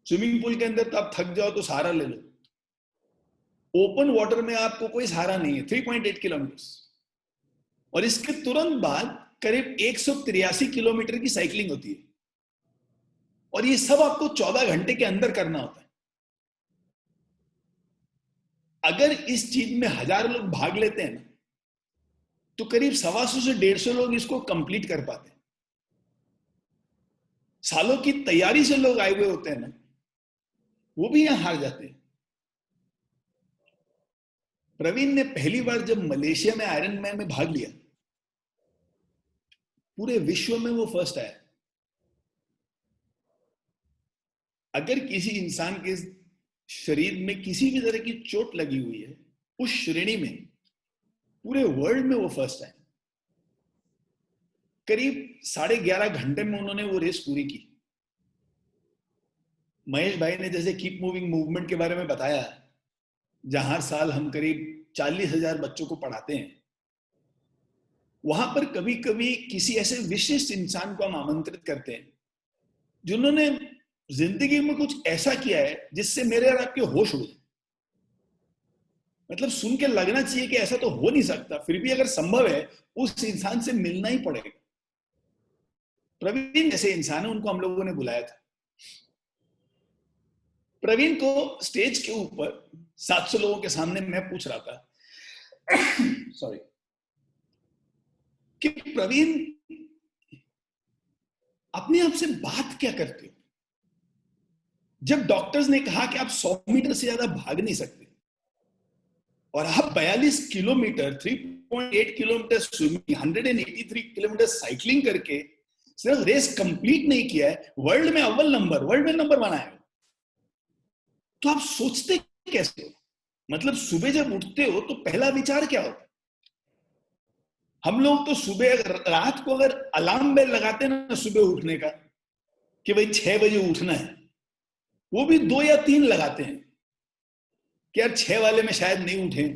स्विमिंग पूल के अंदर तो आप थक जाओ तो सहारा ले लो, ओपन वाटर में आपको कोई सहारा नहीं है। 3.8 किलोमीटर। और इसके तुरंत बाद करीब 183 किलोमीटर की साइकिलिंग होती है। और ये सब आपको 14 घंटे के अंदर करना होता है। अगर इस चीज में 1000 लोग भाग लेते हैं ना, तो करीब 125 से 150 लोग इसको कंप्लीट कर पाते हैं। सालों की तैयारी से लोग आए हुए होते हैं ना, वो भी यहां हार जाते हैं। प्रवीण ने पहली बार जब मलेशिया में आयरन मैन में भाग लिया, पूरे विश्व में वो फर्स्ट आया। अगर किसी इंसान के शरीर में किसी भी तरह की चोट लगी हुई है, उस श्रेणी में पूरे वर्ल्ड में वो फर्स्ट आए। करीब 11.5 घंटे में उन्होंने वो रेस पूरी की। महेश भाई ने जैसे कीप मूविंग मूवमेंट के बारे में बताया, जहां हर साल हम करीब 40,000 बच्चों को पढ़ाते हैं, वहां पर कभी कभी किसी ऐसे विशिष्ट इंसान को हम आमंत्रित करते हैं जिन्होंने जिंदगी में कुछ ऐसा किया है जिससे मेरे और आपके होश उड़ जाए। मतलब सुन के लगना चाहिए कि ऐसा तो हो नहीं सकता, फिर भी अगर संभव है उस इंसान से मिलना ही पड़ेगा। प्रवीण जैसे इंसान है, उनको हम लोगों ने बुलाया था। प्रवीण को स्टेज के ऊपर 700 लोगों के सामने मैं पूछ रहा था सॉरी, कि प्रवीण अपने आप से बात क्या करते हो? जब डॉक्टर्स ने कहा कि आप 100 मीटर से ज्यादा भाग नहीं सकते और आप 42 kilometre 3.8 kilometre swimming, 183 kilometre cycling करके सिर्फ रेस कंप्लीट नहीं किया है, वर्ल्ड में अव्वल नंबर, वर्ल्ड में नंबर बनाया, तो आप सोचते कैसे हो? मतलब सुबह जब उठते हो तो पहला विचार क्या होता है? हम लोग तो सुबह रात को अगर अलार्म बेल लगाते हैं ना सुबह उठने का कि भाई 6 बजे उठना है, वो भी 2 या 3 लगाते हैं कि यार 6 वाले में शायद नहीं उठे,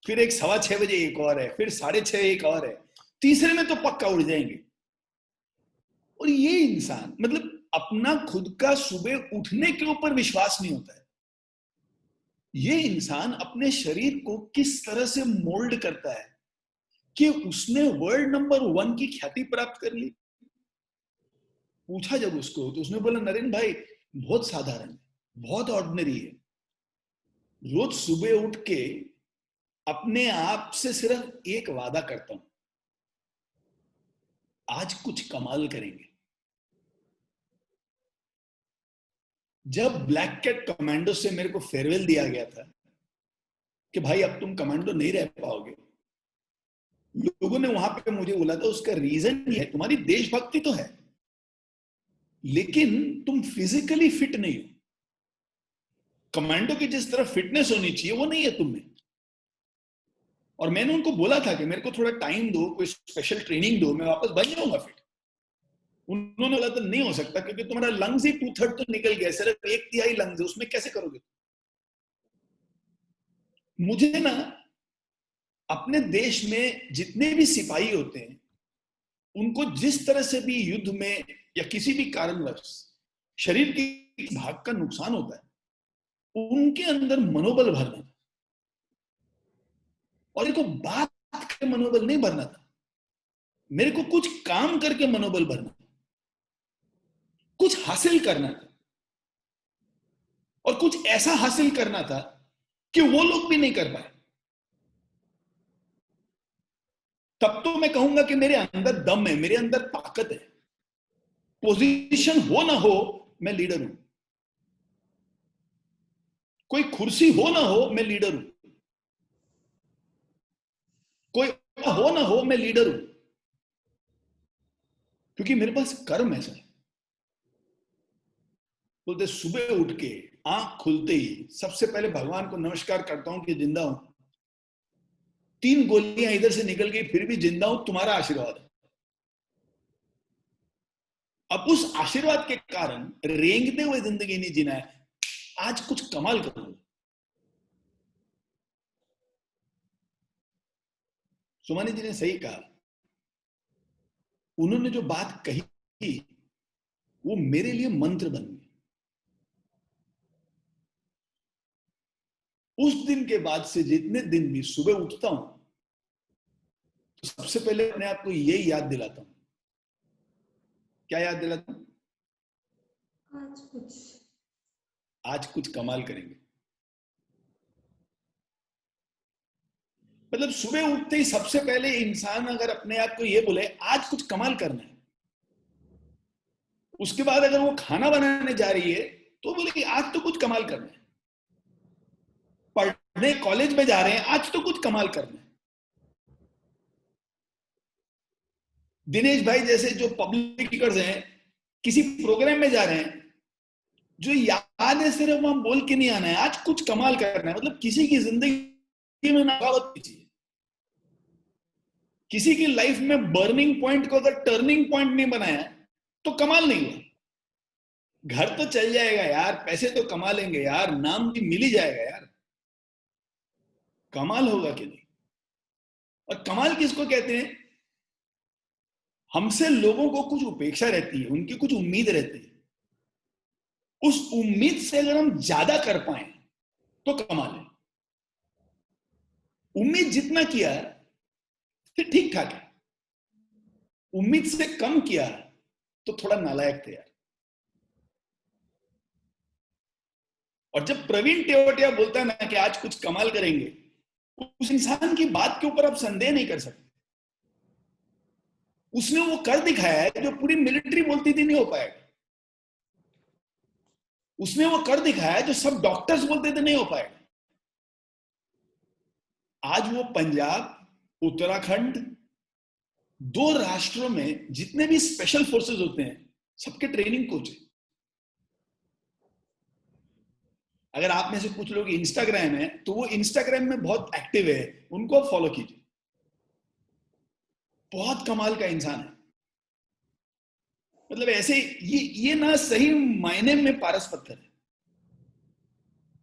फिर एक 6:15 बजे एक और है, फिर 6:30 एक और है, तीसरे में तो पक्का उठ जाएंगे। और ये इंसान मतलब अपना खुद का सुबह उठने के ऊपर विश्वास नहीं होता है। ये इंसान अपने शरीर को किस तरह से मोल्ड करता है कि उसने वर्ल्ड नंबर 1 की ख्याति प्राप्त कर ली। पूछा जब उसको तो उसने बोला, नरेंद्र भाई बहुत साधारण है, बहुत ऑर्डिनरी है, रोज सुबह उठ के अपने आप से सिर्फ एक वादा करता हूं, आज कुछ कमाल करेंगे। जब ब्लैक कैट कमांडो से मेरे को फेयरवेल दिया गया था कि भाई अब तुम कमांडो नहीं रह पाओगे, लोगों ने वहां पे मुझे बोला था उसका रीजन ये है, तुम्हारी देशभक्ति तो है लेकिन तुम फिजिकली फिट नहीं हो। कमांडो की जिस तरह फिटनेस होनी चाहिए वो नहीं है तुम में। और मैंने उनको बोला था कि मेरे को थोड़ा टाइम दो, कोई स्पेशल ट्रेनिंग दो, मैं वापस बन जाऊंगा फिट। उन्होंने बोला तो नहीं हो सकता क्योंकि तुम्हारा लंग्स ही 2/3 तो निकल गया, सिर्फ 1/3 लंग्स है, उसमें कैसे करोगे? मुझे ना अपने देश में जितने भी सिपाही होते हैं उनको जिस तरह से भी युद्ध में या किसी भी कारणवश शरीर के भाग का नुकसान होता है, उनके अंदर मनोबल भरना था। और इनको बात करके मनोबल नहीं भरना था, मेरे को कुछ काम करके मनोबल भरना था, कुछ हासिल करना था और कुछ ऐसा हासिल करना था कि वो लोग भी नहीं कर पाए। तब तो मैं कहूंगा कि मेरे अंदर दम है, मेरे अंदर ताकत है। पोजीशन हो ना हो मैं लीडर हूं, कोई कुर्सी हो ना हो मैं लीडर हूं, कोई हो ना हो मैं लीडर हूं, क्योंकि मेरे पास कर्म ऐसा है। बोलते सुबह उठ के आंख खुलते ही सबसे पहले भगवान को नमस्कार करता हूं कि जिंदा हूं, 3 गोलियां इधर से निकल गई फिर भी जिंदा हूं, तुम्हारा आशीर्वाद है। अब उस आशीर्वाद के कारण रेंगते हुए जिंदगी नहीं जीना है, आज कुछ कमाल करूंगा। सुमानी जी ने सही कहा, उन्होंने जो बात कही वो मेरे लिए मंत्र बन गई। उस दिन के बाद से जितने दिन भी सुबह उठता हूं तो सबसे पहले अपने आप को यही याद दिलाता हूं। क्या याद दिलाता हूं? आज कुछ कमाल करेंगे। मतलब सुबह उठते ही सबसे पहले इंसान अगर अपने आप को ये बोले आज कुछ कमाल करना है, उसके बाद अगर वो खाना बनाने जा रही है तो बोले आज तो कुछ कमाल करना है, पढ़ने कॉलेज में जा रहे हैं आज तो कुछ कमाल करना है। दिनेश भाई जैसे जो पब्लिक स्पीकर्स हैं, किसी प्रोग्राम में जा रहे हैं, जो याद है सिर्फ वहां बोल के नहीं आना है, आज कुछ कमाल करना है। मतलब किसी की जिंदगी में नगावत कीजिए, किसी की लाइफ में बर्निंग पॉइंट को अगर टर्निंग पॉइंट नहीं बनाया तो कमाल नहीं हुआ। घर तो चल जाएगा यार, पैसे तो कमा लेंगे यार, नाम भी मिल ही जाएगा यार, कमाल होगा कि नहीं? और कमाल किसको कहते हैं? हमसे लोगों को कुछ उपेक्षा रहती है, उनकी कुछ उम्मीद रहती है, उस उम्मीद से अगर हम ज्यादा कर पाए तो कमाल है। उम्मीद जितना किया फिर ठीक ठाक है, उम्मीद से कम किया तो थोड़ा नालायक थे यार। और जब प्रवीण टेवटिया बोलता है ना कि आज कुछ कमाल करेंगे, उस इंसान की बात के ऊपर आप संदेह नहीं कर सकते। उसने वो कर दिखाया है जो पूरी मिलिट्री बोलती थी नहीं हो पाएगा। उसने वो कर दिखाया है जो सब डॉक्टर्स बोलते थे नहीं हो पाएगा। आज वो पंजाब, उत्तराखंड, 2 राष्ट्रों में जितने भी स्पेशल फोर्सेस होते हैं सबके ट्रेनिंग कोच है। अगर आप में से कुछ लोग इंस्टाग्राम है तो वो इंस्टाग्राम में बहुत एक्टिव है, उनको फॉलो कीजिए। बहुत कमाल का इंसान है। मतलब ऐसे ये ना सही मायने में पारस पत्थर है,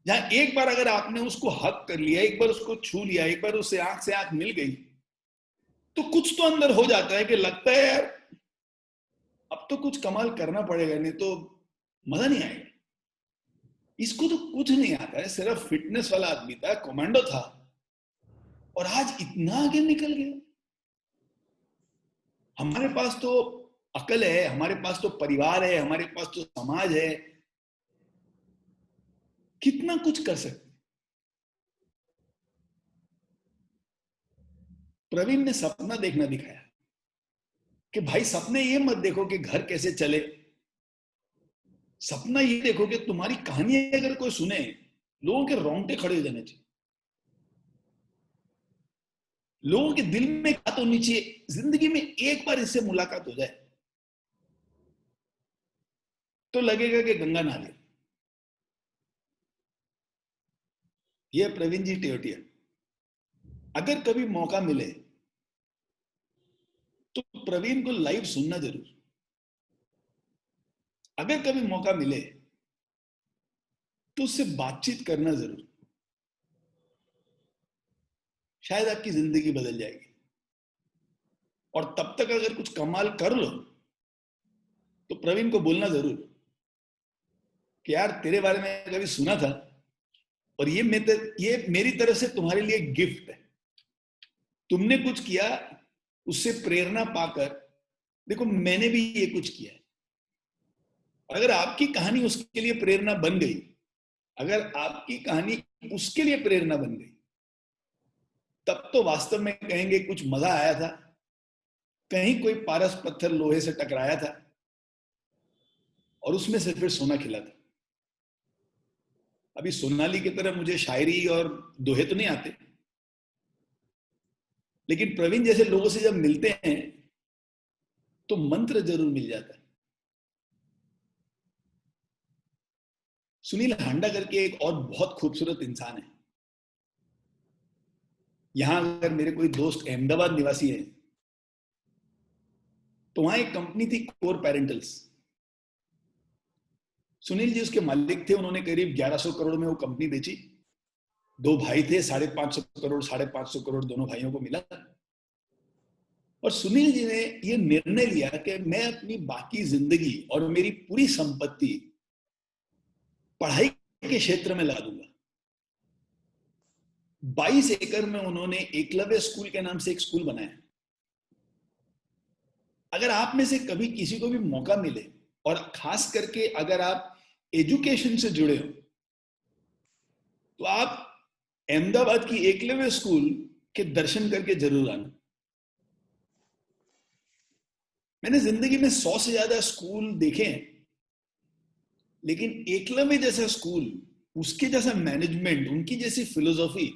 जहां एक बार अगर आपने उसको हक कर लिया, एक बार उसको छू लिया, एक बार उससे आंख से आंख मिल गई, तो कुछ तो अंदर हो जाता है कि लगता है यार अब तो कुछ कमाल करना पड़ेगा, नहीं तो मजा नहीं आएगा। इसको तो कुछ नहीं आता है, सिर्फ फिटनेस वाला आदमी था, कमांडो था, और आज इतना आगे निकल गया। हमारे पास तो अकल है, हमारे पास तो परिवार है, हमारे पास तो समाज है, कितना कुछ कर सकते। प्रवीण ने सपना देखना दिखाया कि भाई सपने ये मत देखो कि घर कैसे चले, सपना ये देखो कि तुम्हारी कहानी अगर कोई सुने, लोगों के रोंगटे खड़े हो जाने चाहिए, लोगों के दिल में बात होनी चाहिए, जिंदगी में एक बार इससे मुलाकात हो जाए तो लगेगा कि गंगा नहा ले। ये प्रवीण जी टेवटिया। अगर कभी मौका मिले तो प्रवीण को लाइव सुनना जरूर। अगर कभी मौका मिले तो उससे बातचीत करना जरूर, शायद आपकी जिंदगी बदल जाएगी। और तब तक अगर कुछ कमाल कर लो तो प्रवीण को बोलना जरूर कि यार तेरे बारे में कभी सुना था और ये मेरी तरफ से तुम्हारे लिए गिफ्ट है। तुमने कुछ किया, उससे प्रेरणा पाकर देखो मैंने भी ये कुछ किया है। अगर आपकी कहानी उसके लिए प्रेरणा बन गई, अगर आपकी कहानी उसके लिए प्रेरणा बन गई, तब तो वास्तव में कहेंगे कुछ मजा आया था, कहीं कोई पारस पत्थर लोहे से टकराया था और उसमें से फिर सोना खिला था। अभी सोनाली की तरह मुझे शायरी और दोहे तो नहीं आते, लेकिन प्रवीण जैसे लोगों से जब मिलते हैं तो मंत्र जरूर मिल जाता है। सुनील हांडा करके एक और बहुत खूबसूरत इंसान है। यहां अगर मेरे कोई दोस्त अहमदाबाद निवासी है तो वहां एक कंपनी थी कोर पेरेंटल्स। सुनील जी उसके मालिक थे, उन्होंने करीब 1100 करोड़ में वो कंपनी बेची। 2 भाई थे, 550 करोड़ 550 करोड़ दोनों भाइयों को मिला। और सुनील जी ने ये निर्णय लिया कि मैं अपनी बाकी जिंदगी और मेरी पूरी संपत्ति पढ़ाई के क्षेत्र में ला दूंगा। 22 एकड़ में उन्होंने एकलव्य स्कूल के नाम से एक स्कूल बनाया। अगर आप में से कभी किसी को भी मौका मिले और खास करके अगर आप एजुकेशन से जुड़े हो तो आप अहमदाबाद की एकलव्य स्कूल के दर्शन करके जरूर आना। मैंने जिंदगी में 100 से ज्यादा स्कूल देखे हैं, लेकिन एकलव्य जैसा स्कूल, उसके जैसा मैनेजमेंट, उनकी जैसी फिलोसॉफी,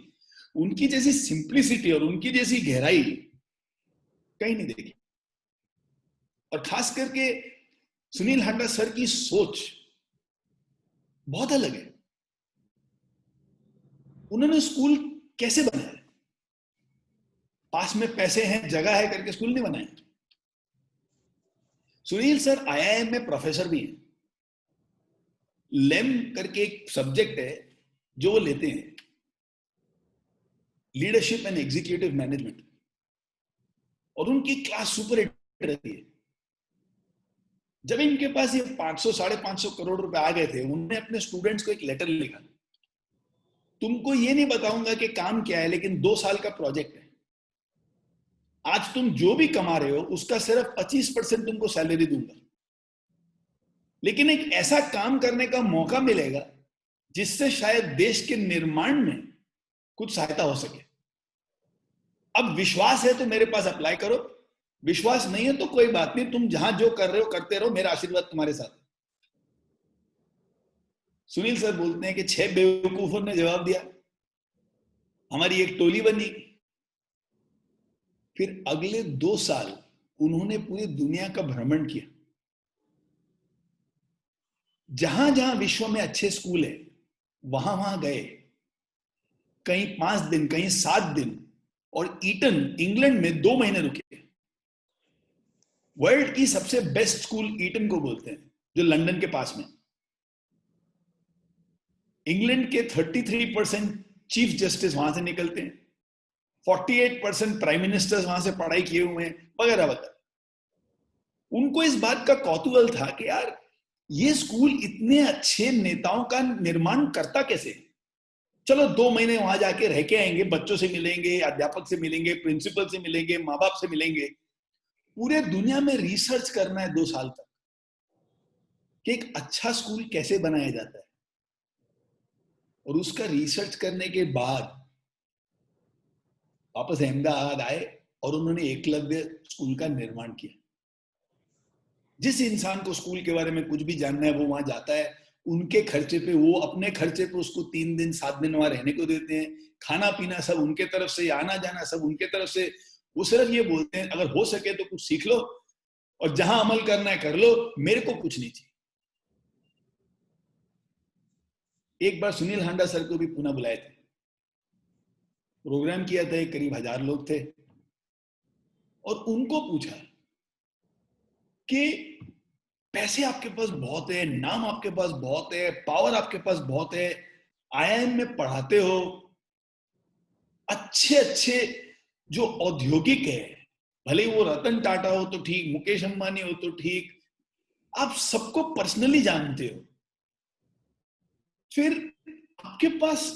उनकी जैसी सिंप्लिसिटी और उनकी जैसी गहराई कहीं नहीं देखी। और खास करके सुनील हांडा सर की सोच बहुत अलग है। उन्होंने स्कूल कैसे बनाया? पास में पैसे हैं, जगह है करके स्कूल नहीं बनाया। सुनील सर IIM में प्रोफेसर भी हैं। लेम करके एक सब्जेक्ट है जो वो लेते हैं, लीडरशिप एंड एग्जीक्यूटिव मैनेजमेंट, और उनकी क्लास सुपर हिट रहती है। जब इनके पास ये 500-550 करोड़ रुपए आ गए थे, उन्होंने अपने स्टूडेंट्स को एक लेटर लिखा, तुमको ये नहीं बताऊंगा कि काम क्या है, लेकिन 2 साल का प्रोजेक्ट है। आज तुम जो भी कमा रहे हो उसका सिर्फ 25% तुमको सैलरी दूंगा, लेकिन एक ऐसा काम करने का मौका मिलेगा जिससे शायद देश के निर्माण में कुछ सहायता हो सके। अब विश्वास है तो मेरे पास अप्लाई करो, विश्वास नहीं है तो कोई बात नहीं, तुम जहां जो कर रहे हो करते रहो, मेरा आशीर्वाद तुम्हारे साथ। सुनील सर बोलते हैं कि 6 बेवकूफों ने जवाब दिया, हमारी एक टोली बनी। फिर अगले 2 साल उन्होंने पूरी दुनिया का भ्रमण किया, जहां जहां विश्व में अच्छे स्कूल है वहां वहां गए, कहीं 5 दिन कहीं 7 दिन, और ईटन इंग्लैंड में 2 महीने रुके। वर्ल्ड की सबसे बेस्ट स्कूल ईटन को बोलते हैं, जो लंदन के पास में। इंग्लैंड के 33% चीफ जस्टिस वहां से निकलते हैं, 48% प्राइम मिनिस्टर्स वहां से पढ़ाई किए हुए हैं, वगैरह वगैरह। उनको इस बात का कौतूहल था कि यार ये स्कूल इतने अच्छे नेताओं का निर्माण करता कैसे। चलो 2 महीने वहां जाके रह के आएंगे, बच्चों से मिलेंगे, अध्यापक से मिलेंगे, प्रिंसिपल से मिलेंगे, माँ बाप से मिलेंगे। पूरे दुनिया में रिसर्च करना है 2 साल तक कि एक अच्छा स्कूल कैसे बनाया जाता है। और उसका रिसर्च करने के बाद वापस अहमदाबाद आए और उन्होंने एकलव्य स्कूल का निर्माण किया। जिस इंसान को स्कूल के बारे में कुछ भी जानना है वो वहां जाता है, उनके खर्चे पे, वो अपने खर्चे पे उसको 3 दिन 7 दिन वहां रहने को देते हैं, खाना पीना सब उनके तरफ से, आना जाना सब उनके तरफ से। वो सिर्फ ये बोलते हैं अगर हो सके तो कुछ सीख लो और जहां अमल करना है कर लो, मेरे को कुछ नहीं चाहिए। एक बार सुनील हांडा सर को भी पुणे बुलाए थे, प्रोग्राम किया था, करीब 1000 लोग थे, और उनको पूछा कि पैसे आपके पास बहुत है, नाम आपके पास बहुत है, पावर आपके पास बहुत है, आईआईएम में पढ़ाते हो, अच्छे अच्छे जो औद्योगिक है, भले वो रतन टाटा हो तो ठीक, मुकेश अंबानी हो तो ठीक, आप सबको पर्सनली जानते हो, फिर आपके पास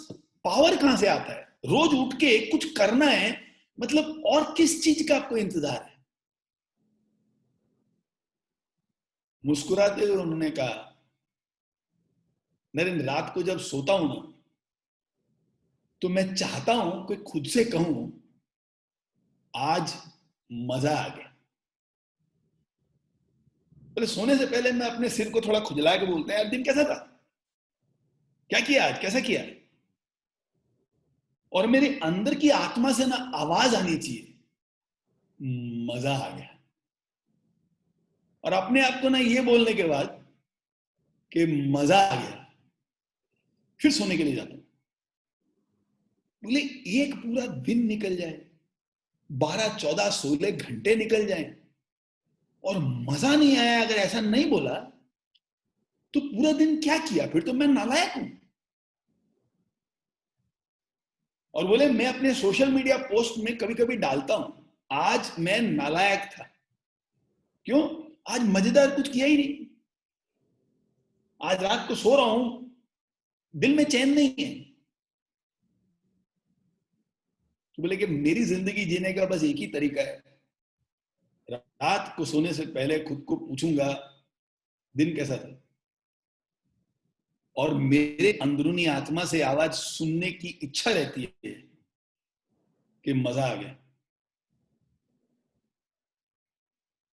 पावर कहां से आता है? रोज उठ के कुछ करना है, मतलब और किस चीज का आपको इंतजार है? मुस्कुराते हुए उन्होंने कहा, नरेंद्र, रात को जब सोता हूं ना तो मैं चाहता हूं कि खुद से कहूं आज मजा आ गया। पहले सोने से पहले मैं अपने सिर को थोड़ा खुजला के बोलते हैं, यार दिन कैसा था, क्या किया आज, कैसा किया। और मेरे अंदर की आत्मा से ना आवाज आनी चाहिए, मजा आ गया। और अपने आप को ना ये बोलने के बाद कि मजा आ गया, फिर सोने के लिए जाता हूं। बोले एक पूरा दिन निकल जाए, 12, 14, 16 घंटे निकल जाए और मजा नहीं आया, अगर ऐसा नहीं बोला तो पूरा दिन क्या किया, फिर तो मैं नालायक हूं। और बोले मैं अपने सोशल मीडिया पोस्ट में कभी कभी डालता हूं, आज मैं नालायक था। क्यों? आज मजेदार कुछ किया ही नहीं, आज रात को सो रहा हूं, दिल में चैन नहीं है। तो बोले कि मेरी जिंदगी जीने का बस एक ही तरीका है, रात को सोने से पहले खुद को पूछूंगा दिन कैसा था, और मेरे अंदरूनी आत्मा से आवाज सुनने की इच्छा रहती है कि मजा आ गया।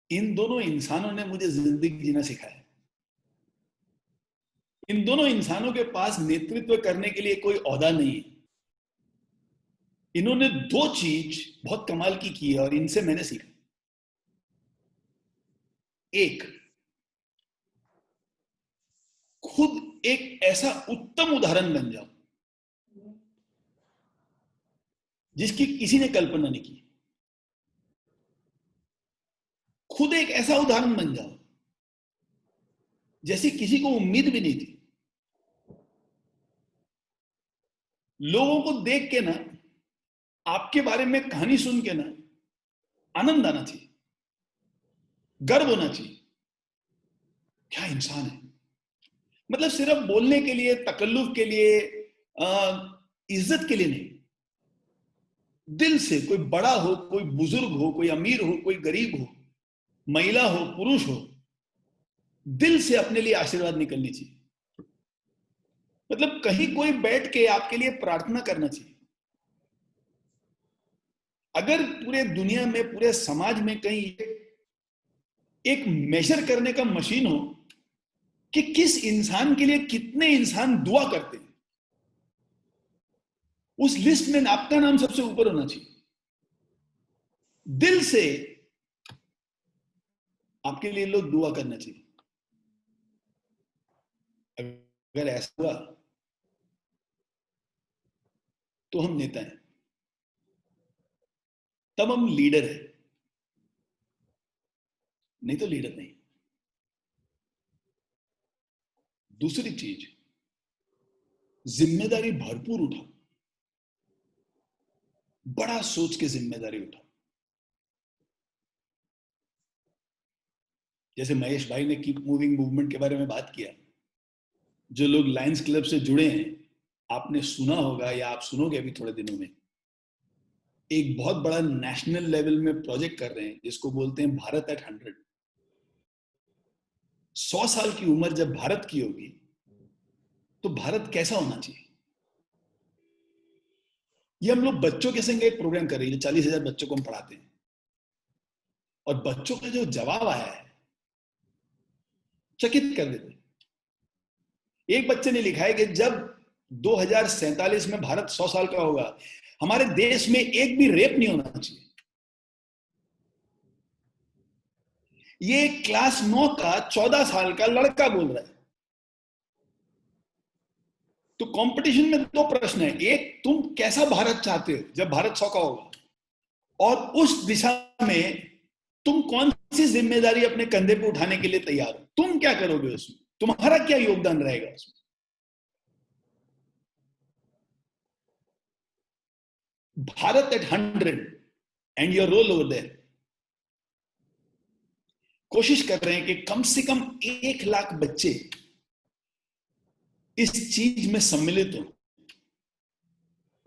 इन दोनों इंसानों ने मुझे जिंदगी जीना सिखाया। इन दोनों इंसानों के पास नेतृत्व करने के लिए कोई ओहदा नहीं है। इन्होंने 2 चीज बहुत कमाल की है और इनसे मैंने सीखा। एक, खुद एक ऐसा उत्तम उदाहरण बन जाओ जिसकी किसी ने कल्पना नहीं की। खुद एक ऐसा उदाहरण बन जाओ जैसी किसी को उम्मीद भी नहीं थी। लोगों को देख के ना, आपके बारे में कहानी सुन के ना आनंद आना चाहिए, गर्व होना चाहिए, क्या इंसान है। मतलब सिर्फ बोलने के लिए, तकल्लुफ के लिए, इज्जत के लिए नहीं, दिल से, कोई बड़ा हो, कोई बुजुर्ग हो, कोई अमीर हो, कोई गरीब हो, महिला हो, पुरुष हो, दिल से अपने लिए आशीर्वाद निकलनी चाहिए। मतलब कहीं कोई बैठ के आपके लिए प्रार्थना करना चाहिए। अगर पूरे दुनिया में, पूरे समाज में कहीं एक मेजर करने का मशीन हो कि किस इंसान के लिए कितने इंसान दुआ करते हैं, उस लिस्ट में आपका नाम सबसे ऊपर होना चाहिए। दिल से आपके लिए लोग दुआ करना चाहिए। अगर ऐसा हुआ तो हम नेता हैं, तब हम लीडर हैं, नहीं तो लीडर नहीं। दूसरी चीज, जिम्मेदारी भरपूर उठाओ, बड़ा सोच के जिम्मेदारी उठाओ। जैसे महेश भाई ने कीप मूविंग मूवमेंट के बारे में बात किया, जो लोग लायंस क्लब से जुड़े हैं, आपने सुना होगा या आप सुनोगे अभी थोड़े दिनों में, एक बहुत बड़ा नेशनल लेवल में प्रोजेक्ट कर रहे हैं जिसको बोलते हैं भारत एट 100। 100 साल की उम्र जब भारत की होगी तो भारत कैसा होना चाहिए, ये हम लोग बच्चों के संग एक प्रोग्राम कर रहे हैं, 40,000 बच्चों को हम पढ़ाते हैं। और बच्चों का जो जवाब आया है चकित कर देते। एक बच्चे ने लिखा है कि जब 2047 में भारत 100 साल का होगा, हमारे देश में एक भी रेप नहीं होना चाहिए। ये क्लास 9 का 14 साल का लड़का बोल रहा है। तो कंपटीशन में 2 प्रश्न है, एक, तुम कैसा भारत चाहते हो जब भारत 100 का होगा, और उस दिशा में तुम कौन सी जिम्मेदारी अपने कंधे पे उठाने के लिए तैयार हो, तुम क्या करोगे उसमें, तुम्हारा क्या योगदान रहेगा उसमें। Bharat at 100 and your role over there. कोशिश कर रहे हैं कि कम से कम 1 लाख बच्चे इस चीज में सम्मिलित हो।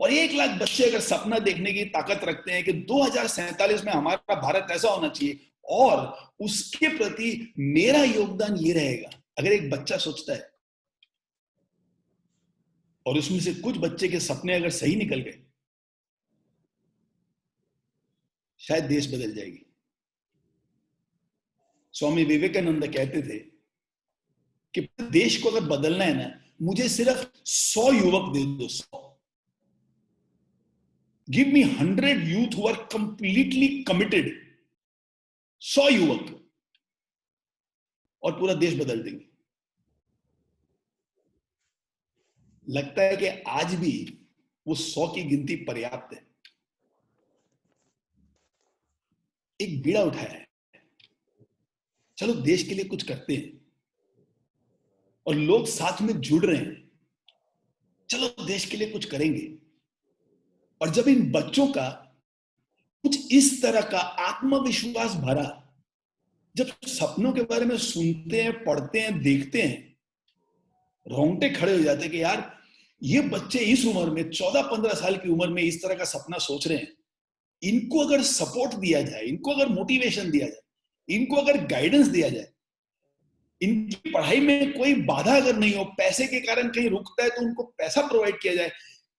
और 1 लाख बच्चे अगर सपना देखने की ताकत रखते हैं कि 2047 में हमारा भारत ऐसा होना चाहिए और उसके प्रति मेरा योगदान ये रहेगा, अगर एक बच्चा सोचता है और उसमें से कुछ बच्चे के सपने अगर सही निकल गए, शायद देश बदल जाएगी। स्वामी विवेकानंद कहते थे कि देश को अगर बदलना है ना, मुझे सिर्फ 100 युवक दे दो, 100। Give me 100 youth who are completely committed, 100 युवक, और पूरा देश बदल देंगे। लगता है कि आज भी वो 100 की गिनती पर्याप्त है। एक बीड़ा उठाया है, चलो देश के लिए कुछ करते हैं, और लोग साथ में जुड़ रहे हैं, चलो देश के लिए कुछ करेंगे। और जब इन बच्चों का कुछ इस तरह का आत्मविश्वास भरा, जब सपनों के बारे में सुनते हैं, पढ़ते हैं, देखते हैं, रोंगटे खड़े हो जाते हैं कि यार ये बच्चे इस उम्र में, 14-15 साल की उम्र में इस तरह का सपना सोच रहे हैं। इनको अगर सपोर्ट दिया जाए, इनको अगर मोटिवेशन दिया जाए, इनको अगर गाइडेंस दिया जाए, इनकी पढ़ाई में कोई बाधा अगर नहीं हो, पैसे के कारण कहीं रुकता है तो उनको पैसा प्रोवाइड किया जाए,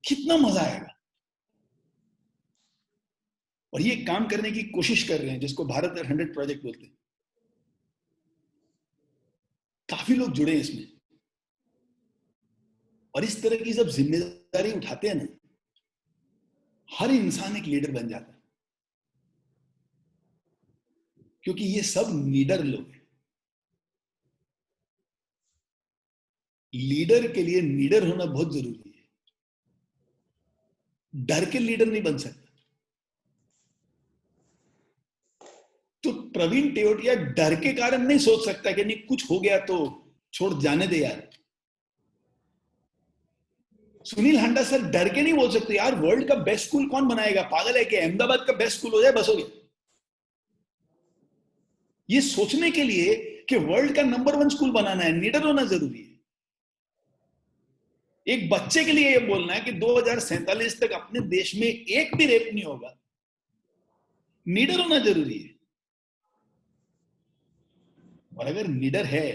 कितना मजा आएगा। और ये काम करने की कोशिश कर रहे हैं, जिसको भारत एट 100 प्रोजेक्ट बोलते हैं। काफी लोग जुड़े हैं इसमें, और इस तरह की जब जिम्मेदारी उठाते हैं ना, हर इंसान एक लीडर बन जाता है, क्योंकि ये सब लीडर लोग हैं। लीडर के लिए लीडर होना बहुत जरूरी है। डर के लीडर नहीं बन सकता। तो प्रवीण टेवटिया डर के कारण नहीं सोच सकता कि नहीं कुछ हो गया तो छोड़ जाने दे यार। सुनील हांडा सर डर के नहीं बोल सकते यार वर्ल्ड का बेस्ट स्कूल कौन बनाएगा, पागल है कि अहमदाबाद का बेस्ट स्कूल हो जाए बस हो गया। ये सोचने के लिए कि वर्ल्ड का नंबर 1 स्कूल बनाना है, लीडर होना जरूरी है। एक बच्चे के लिए ये बोलना है कि 2047 तक अपने देश में एक भी रेप नहीं होगा, लीडर होना जरूरी है। और अगर निडर है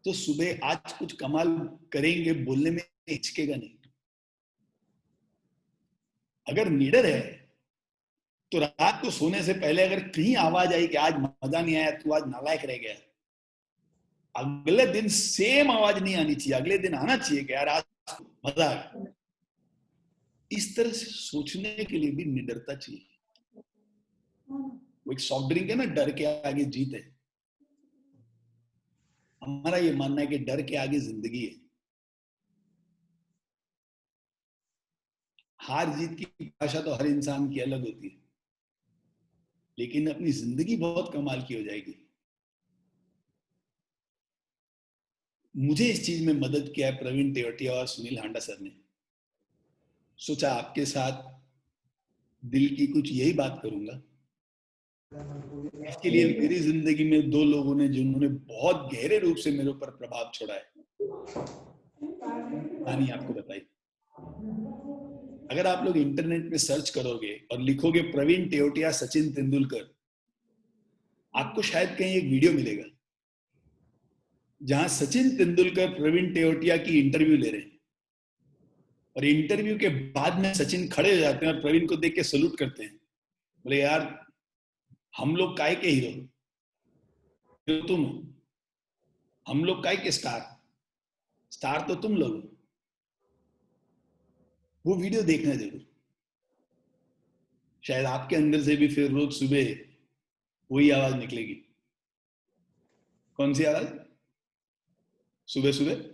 तो सुबह आज कुछ कमाल करेंगे बोलने में हिचकेगा नहीं। अगर निडर है तो रात को सोने से पहले अगर कहीं आवाज आई कि आज मजा नहीं आया, तू आज नालायक रह गया, अगले दिन सेम आवाज नहीं आनी चाहिए, अगले दिन आना चाहिए कि यार आज मजा आया। इस तरह से सोचने के लिए भी निडरता चाहिए। वो एक सॉफ्ट ड्रिंक है ना, डर के आगे जीत है। हमारा ये मानना है कि डर के आगे जिंदगी है। हार जीत की भाषा तो हर इंसान की अलग होती है, लेकिन अपनी जिंदगी बहुत कमाल की हो जाएगी। मुझे इस चीज में मदद किया है प्रवीण तेवतिया और सुनील हांडा सर ने। सोचा आपके साथ दिल की कुछ यही बात करूंगा। इसके लिए मेरी जिंदगी में दो लोगों ने जिन्होंने बहुत गहरे रूप से मेरे ऊपर प्रभाव छोड़ा है, कहानी आपको बताई। अगर आप लोग इंटरनेट पे सर्च करोगे और लिखोगे प्रवीण तेवतिया सचिन तेंदुलकर, आपको शायद कहीं एक वीडियो मिलेगा जहां सचिन तेंदुलकर प्रवीण तेवतिया की इंटरव्यू ले रहे हैं, और इंटरव्यू के बाद में सचिन खड़े हो जाते हैं और प्रवीण को देख के सलूट करते हैं। बोले यार हम लोग काय के हीरो, तुम हो, हम लोग काय के स्टार, स्टार तो तुम लोग हो। वो वीडियो देखना जरूर, शायद आपके अंदर से भी फिर रोज सुबह वही आवाज निकलेगी। कौन सी आवाज? सुबह सुबह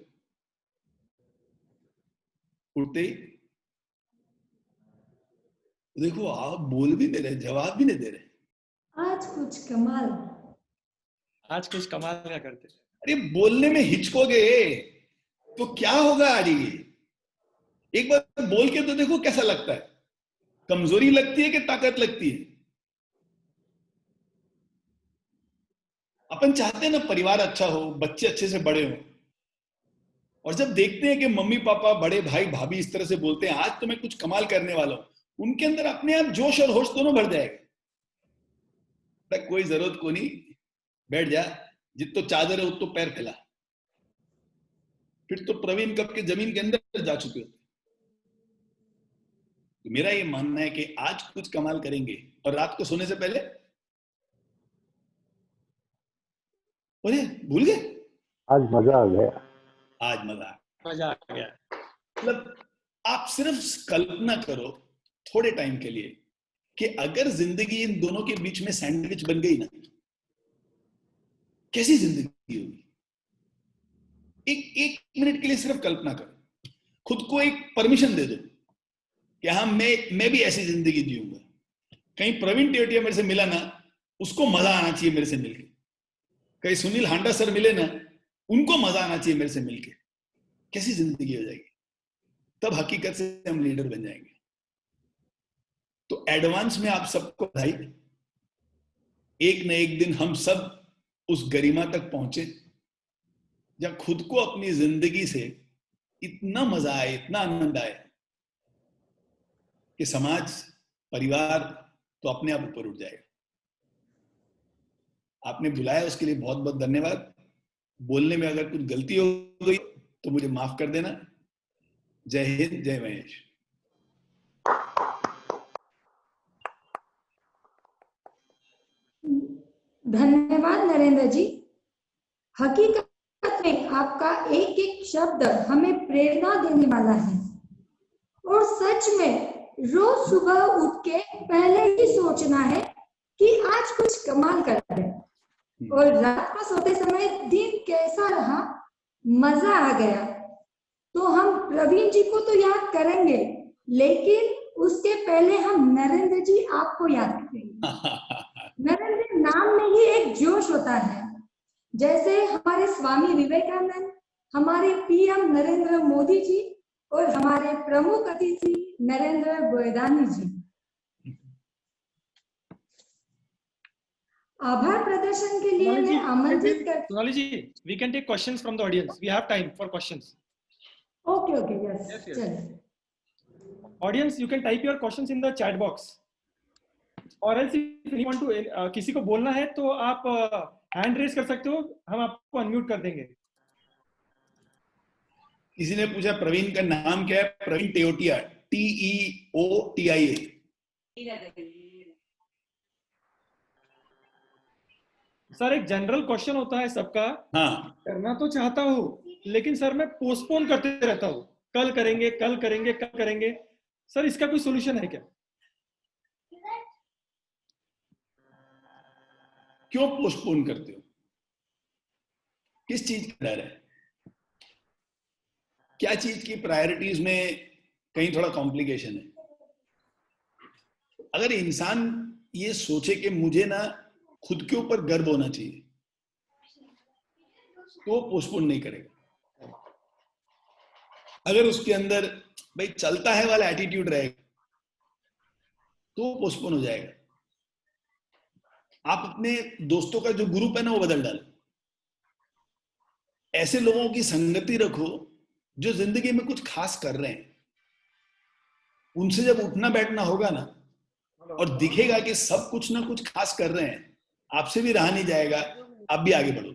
उठते ही देखो आप बोल भी नहीं रहे, जवाब भी नहीं दे रहे। आज कुछ कमाल, आज कुछ कमाल क्या करते। अरे बोलने में हिचकोगे तो क्या होगा? अरे एक बार बोल के तो देखो कैसा लगता है। कमजोरी लगती है कि ताकत लगती है? अपन चाहते हैं ना परिवार अच्छा हो, बच्चे अच्छे से बड़े हो, और जब देखते हैं कि मम्मी पापा बड़े भाई भाभी इस तरह से बोलते हैं आज तो मैं कुछ कमाल करने वाला हूं, उनके अंदर अपने आप जोश और होश दोनों भर जाएगा। तक कोई जरूरत को नहीं, बैठ जा, जितो चादर है उतो पैर फैला। फिर तो प्रवीण कब के जमीन के अंदर जा चुके होते। तो मेरा ये मानना है कि आज कुछ कमाल करेंगे, और रात को सोने से पहले बोले भूल गए आज मजा आ गया, आज मजा आ गया। मतलब आप सिर्फ कल्पना करो थोड़े टाइम के लिए कि अगर जिंदगी इन दोनों के बीच में सैंडविच बन गई ना, कैसी जिंदगी होगी। एक मिनट के लिए सिर्फ कल्पना करो, खुद को एक परमिशन दे दो कि हाँ मैं भी ऐसी जिंदगी जीऊंगा। कहीं प्रवीण तेवतिया मेरे से मिला ना, उसको मजा आना चाहिए मेरे से मिलके। कहीं सुनील हांडा सर मिले ना, उनको मजा आना चाहिए मेरे से मिलके। कैसी जिंदगी हो जाएगी। तब हकीकत से हम लीडर बन जाएंगे। तो एडवांस में आप सबको बधाई। एक न एक दिन हम सब उस गरिमा तक पहुंचे जब खुद को अपनी जिंदगी से इतना मजा आए, इतना आनंद आए कि समाज परिवार तो अपने आप ऊपर उठ जाएगा। आपने बुलाया उसके लिए बहुत बहुत धन्यवाद। बोलने में अगर कुछ गलती हो गई तो मुझे माफ कर देना। जय हिंद, जय महेश। धन्यवाद नरेंद्र जी। हकीकत में आपका एक एक शब्द हमें प्रेरणा देने वाला है, और सच में रोज सुबह उठ के पहले ही सोचना है कि आज कुछ कमाल करते हैं, और रात को सोते समय दिन कैसा रहा, मजा आ गया। तो हम प्रवीण जी को तो याद करेंगे, लेकिन उसके पहले हम नरेंद्र जी आपको याद करेंगे। नरेंद्र नाम में ही एक जोश होता है, जैसे हमारे स्वामी विवेकानंद, हमारे पीएम नरेंद्र मोदी जी और हमारे प्रमुख अतिथि नरेंद्र गोयदानी जी। आभार प्रदर्शन के लिए मैं आमंत्रित कर। सोनाली जी, we can take questions from the audience. We have time for questions. Okay, yes. चलिए। Audience, you can type your questions in the chat box. Or else if you want to किसी को बोलना है तो आप हैंड रेज कर सकते हो, हम आपको अनम्यूट कर देंगे। किसी ने पूछा प्रवीण का नाम क्या है? प्रवीण टेओटिया, TEOTIA। सर एक जनरल क्वेश्चन होता है सबका, हाँ, करना तो चाहता हूँ लेकिन सर मैं पोस्टपोन करते रहता हूँ, कल करेंगे कल करेंगे कल करेंगे। सर इसका कोई सोल्यूशन है क्या? क्यों पोस्टपोन करते हो? किस चीज का डर है? क्या चीज की प्रायोरिटीज में कहीं थोड़ा कॉम्प्लिकेशन है? अगर इंसान ये सोचे कि मुझे ना खुद के ऊपर गर्व होना चाहिए, तो पोस्टपोन नहीं करेगा। अगर उसके अंदर भाई चलता है वाला एटीट्यूड रहेगा, तो पोस्टपोन हो जाएगा। आप अपने दोस्तों का जो ग्रुप है ना, वो बदल डालो। ऐसे लोगों की संगति रखो जो जिंदगी में कुछ खास कर रहे हैं। उनसे जब उठना बैठना होगा ना, और दिखेगा कि सब कुछ ना कुछ खास कर रहे हैं, आपसे भी रहा नहीं जाएगा, आप भी आगे बढ़ो।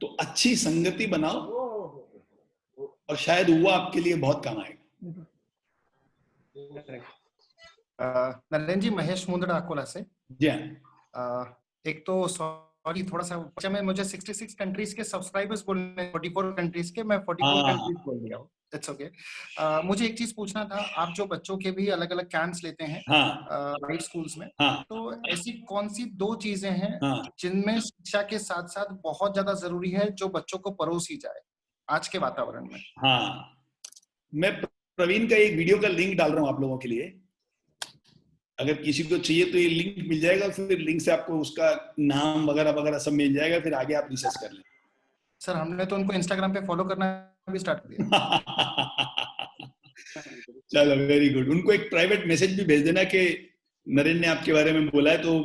तो अच्छी संगति बनाओ और शायद वो आपके लिए बहुत काम आएगा। नरेंद्र जी, महेश मुंदड़ा अकोला से। जी हाँ। एक तो सॉरी, थोड़ा सा में मुझे 66 कंट्रीज के सब्सक्राइबर्स बोलने, 44 कंट्रीज के, मैं 44 कंट्रीज बोल दिया हूँ। It's okay. मुझे एक चीज पूछना था, आप जो बच्चों के भी अलग अलग कैंप्स लेते हैं हाई स्कूल्स में, तो ऐसी कौन सी 2 चीजें हैं जिनमें शिक्षा के साथ साथ बहुत ज्यादा जरूरी है, जो बच्चों को परोसी जाए आज के वातावरण में? हाँ, मैं प्रवीण का एक वीडियो का लिंक डाल रहा हूँ आप लोगों के लिए। अगर किसी को चाहिए तो ये लिंक मिल जाएगा, फिर लिंक से आपको उसका नाम वगैरह वगैरह सब मिल जाएगा, फिर आगे आप रिसर्च कर लें। सर हमने तो उनको इंस्टाग्राम पे फॉलो करना भी स्टार्ट कर दिया। चलो वेरी गुड। उनको एक प्राइवेट मैसेज भी भेज देना कि नरेंद्र ने आपके बारे में बोला है, तो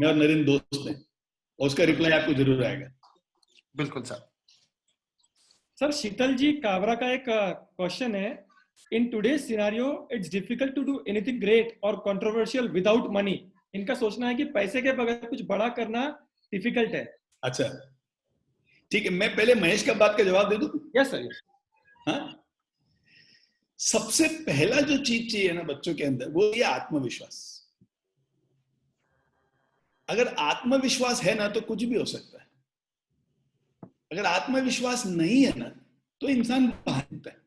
मैं और नरेंद्र दोस्त हैं, और उसका रिप्लाई आपको जरूर आएगा। बिल्कुल सर। सर शीतल जी कावरा का एक क्वेश्चन है, in today's scenario it's difficult to do anything great और कंट्रोवर्शियल विदाउट मनी। इनका सोचना है कि पैसे के बगैर कुछ बड़ा करना डिफिकल्ट है। अच्छा ठीक है, मैं पहले महेश का बात का जवाब दे दूं? Yes sir. हाँ, सबसे पहला जो चीज चाहिए ना बच्चों के अंदर, वो ये आत्मविश्वास। अगर आत्मविश्वास है ना, तो कुछ भी हो सकता है। अगर आत्मविश्वास नहीं है ना, तो इंसान बाहर होता है।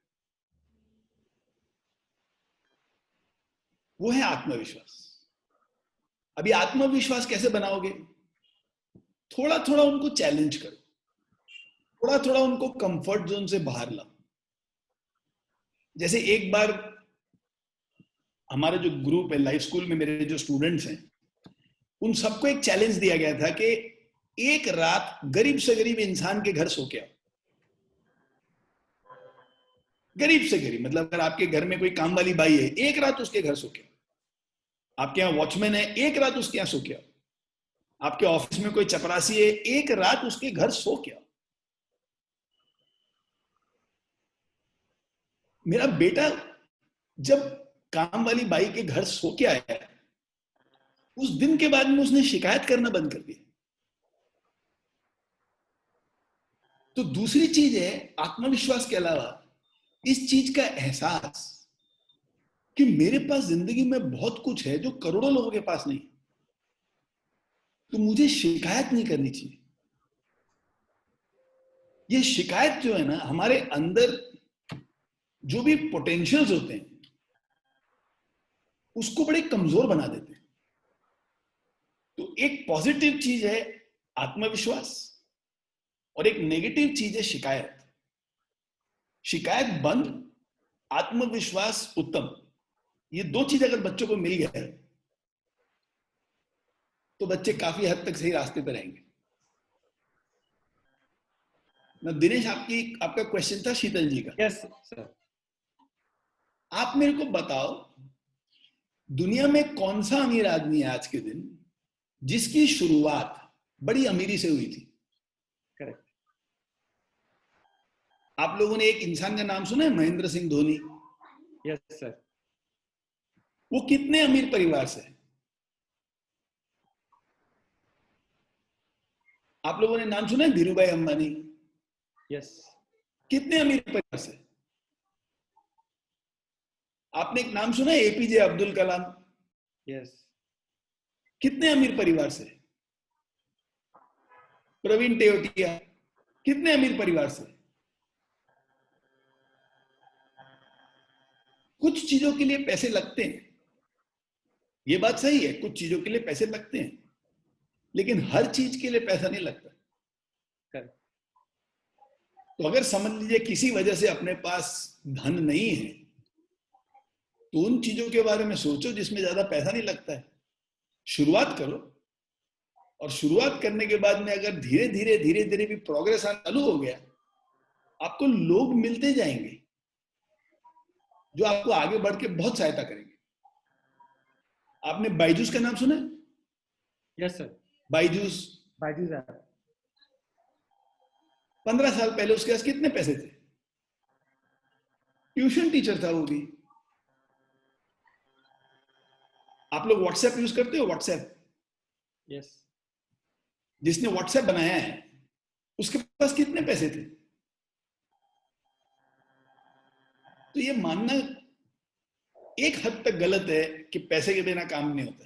वो है आत्मविश्वास। अभी आत्मविश्वास कैसे बनाओगे? थोड़ा थोड़ा उनको चैलेंज करो, थोड़ा थोड़ा उनको कंफर्ट जोन से बाहर लाओ। जैसे एक बार हमारा जो ग्रुप है लाइफ स्कूल में, मेरे जो स्टूडेंट्स हैं, उन सबको एक चैलेंज दिया गया था कि एक रात गरीब से गरीब इंसान के घर सो के आओ। गरीब से गरीब मतलब अगर आपके घर में कोई काम वाली बाई है, एक रात उसके घर सो के आओ। आपके यहाँ वॉचमैन है, एक रात उसके यहाँ सो के आओ। आपके ऑफिस में कोई चपरासी है, एक रात उसके घर सो के आओ। मेरा बेटा जब काम वाली बाई के घर सो के आया, उस दिन के बाद में उसने शिकायत करना बंद कर दिया। तो दूसरी चीज है आत्मविश्वास के अलावा इस चीज का एहसास कि मेरे पास जिंदगी में बहुत कुछ है जो करोड़ों लोगों के पास नहीं, तो मुझे शिकायत नहीं करनी चाहिए। ये शिकायत जो है ना, हमारे अंदर जो भी पोटेंशियल्स होते हैं उसको बड़े कमजोर बना देते हैं। तो एक पॉजिटिव चीज है आत्मविश्वास और एक नेगेटिव चीज है शिकायत। शिकायत बंद, आत्मविश्वास उत्तम। ये 2 चीज अगर बच्चों को मिल गया तो बच्चे काफी हद तक सही रास्ते पर रहेंगे। ना दिनेश, आपका क्वेश्चन था शीतल जी का। Yes sir. आप मेरे को बताओ, दुनिया में कौन सा अमीर आदमी है आज के दिन जिसकी शुरुआत बड़ी अमीरी से हुई थी? करेक्ट। आप लोगों ने एक इंसान का नाम सुना है, महेंद्र सिंह धोनी? Yes sir. वो कितने अमीर परिवार से है? आप लोगों ने नाम सुना है धीरू भाई अंबानी? यस। कितने अमीर परिवार से? आपने एक नाम सुना है एपीजे अब्दुल कलाम? यस। कितने अमीर परिवार से? प्रवीण तेवतिया कितने अमीर परिवार से? कुछ चीजों के लिए पैसे लगते हैं, ये बात सही है, कुछ चीजों के लिए पैसे लगते हैं, लेकिन हर चीज के लिए पैसा नहीं लगता। तो अगर समझ लीजिए किसी वजह से अपने पास धन नहीं है, तो उन चीजों के बारे में सोचो जिसमें ज्यादा पैसा नहीं लगता है, शुरुआत करो। और शुरुआत करने के बाद में अगर धीरे धीरे भी प्रोग्रेस आना चालू हो गया, आपको लोग मिलते जाएंगे जो आपको आगे बढ़ के बहुत सहायता करेंगे। आपने बायजूस का नाम सुना है? Yes sir. बायजूस 15 साल पहले उसके पास कितने पैसे थे? ट्यूशन टीचर था वो भी। आप लोग व्हाट्सएप यूज करते हो? व्हाट्सएप? यस। जिसने व्हाट्सएप बनाया है उसके पास कितने पैसे थे? तो ये मानना एक हद तक गलत है कि पैसे के बिना काम नहीं होता।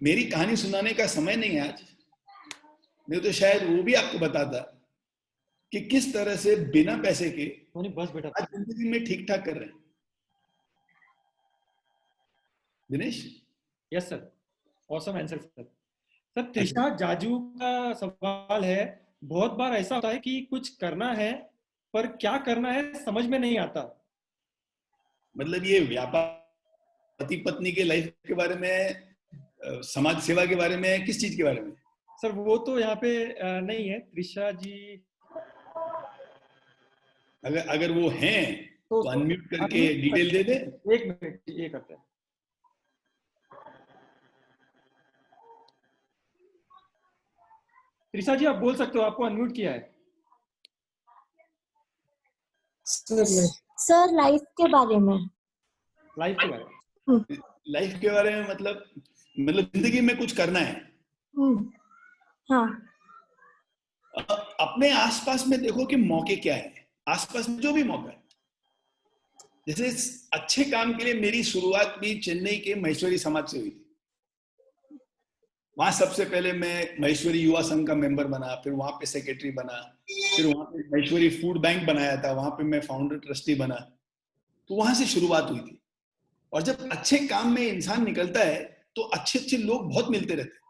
मेरी कहानी सुनाने का समय नहीं है आज, नहीं तो शायद वो भी आपको बताता कि किस तरह से बिना पैसे के बस बेटा आज जिंदगी में ठीक ठाक कर रहे हैं। Dinesh? Yes sir, awesome answer sir. Sir Trisha Jaju का सवाल है, बहुत बार ऐसा होता है कि कुछ करना है पर क्या करना है समझ में नहीं आता। मतलब ये व्यापार, पति पत्नी के लाइफ के बारे में, समाज सेवा के बारे में, किस चीज के बारे में? सर वो तो यहाँ पे नहीं है त्रिशा जी। अगर वो हैं तो अनम्यूट करके डिटेल दे दे। एक मिनट ये करते हैं। त्रिशा जी आप बोल सकते हो, आपको अनम्यूट किया है। सर लाइफ के बारे में। लाइफ के बारे में? लाइफ के बारे में मतलब जिंदगी में कुछ करना है। हाँ। अपने आसपास में देखो कि मौके क्या है, आसपास में जो भी मौका है। जैसे अच्छे काम के लिए मेरी शुरुआत भी चेन्नई के महेश्वरी समाज से हुई थी। वहां सबसे पहले मैं महेश्वरी युवा संघ का मेंबर बना, फिर वहां पे सेक्रेटरी बना, फिर वहां पे महेश्वरी फूड बैंक बनाया था, वहां पे मैं फाउंडर ट्रस्टी बना। तो वहां से शुरुआत हुई थी। और जब अच्छे काम में इंसान निकलता है तो अच्छे अच्छे लोग बहुत मिलते रहते हैं,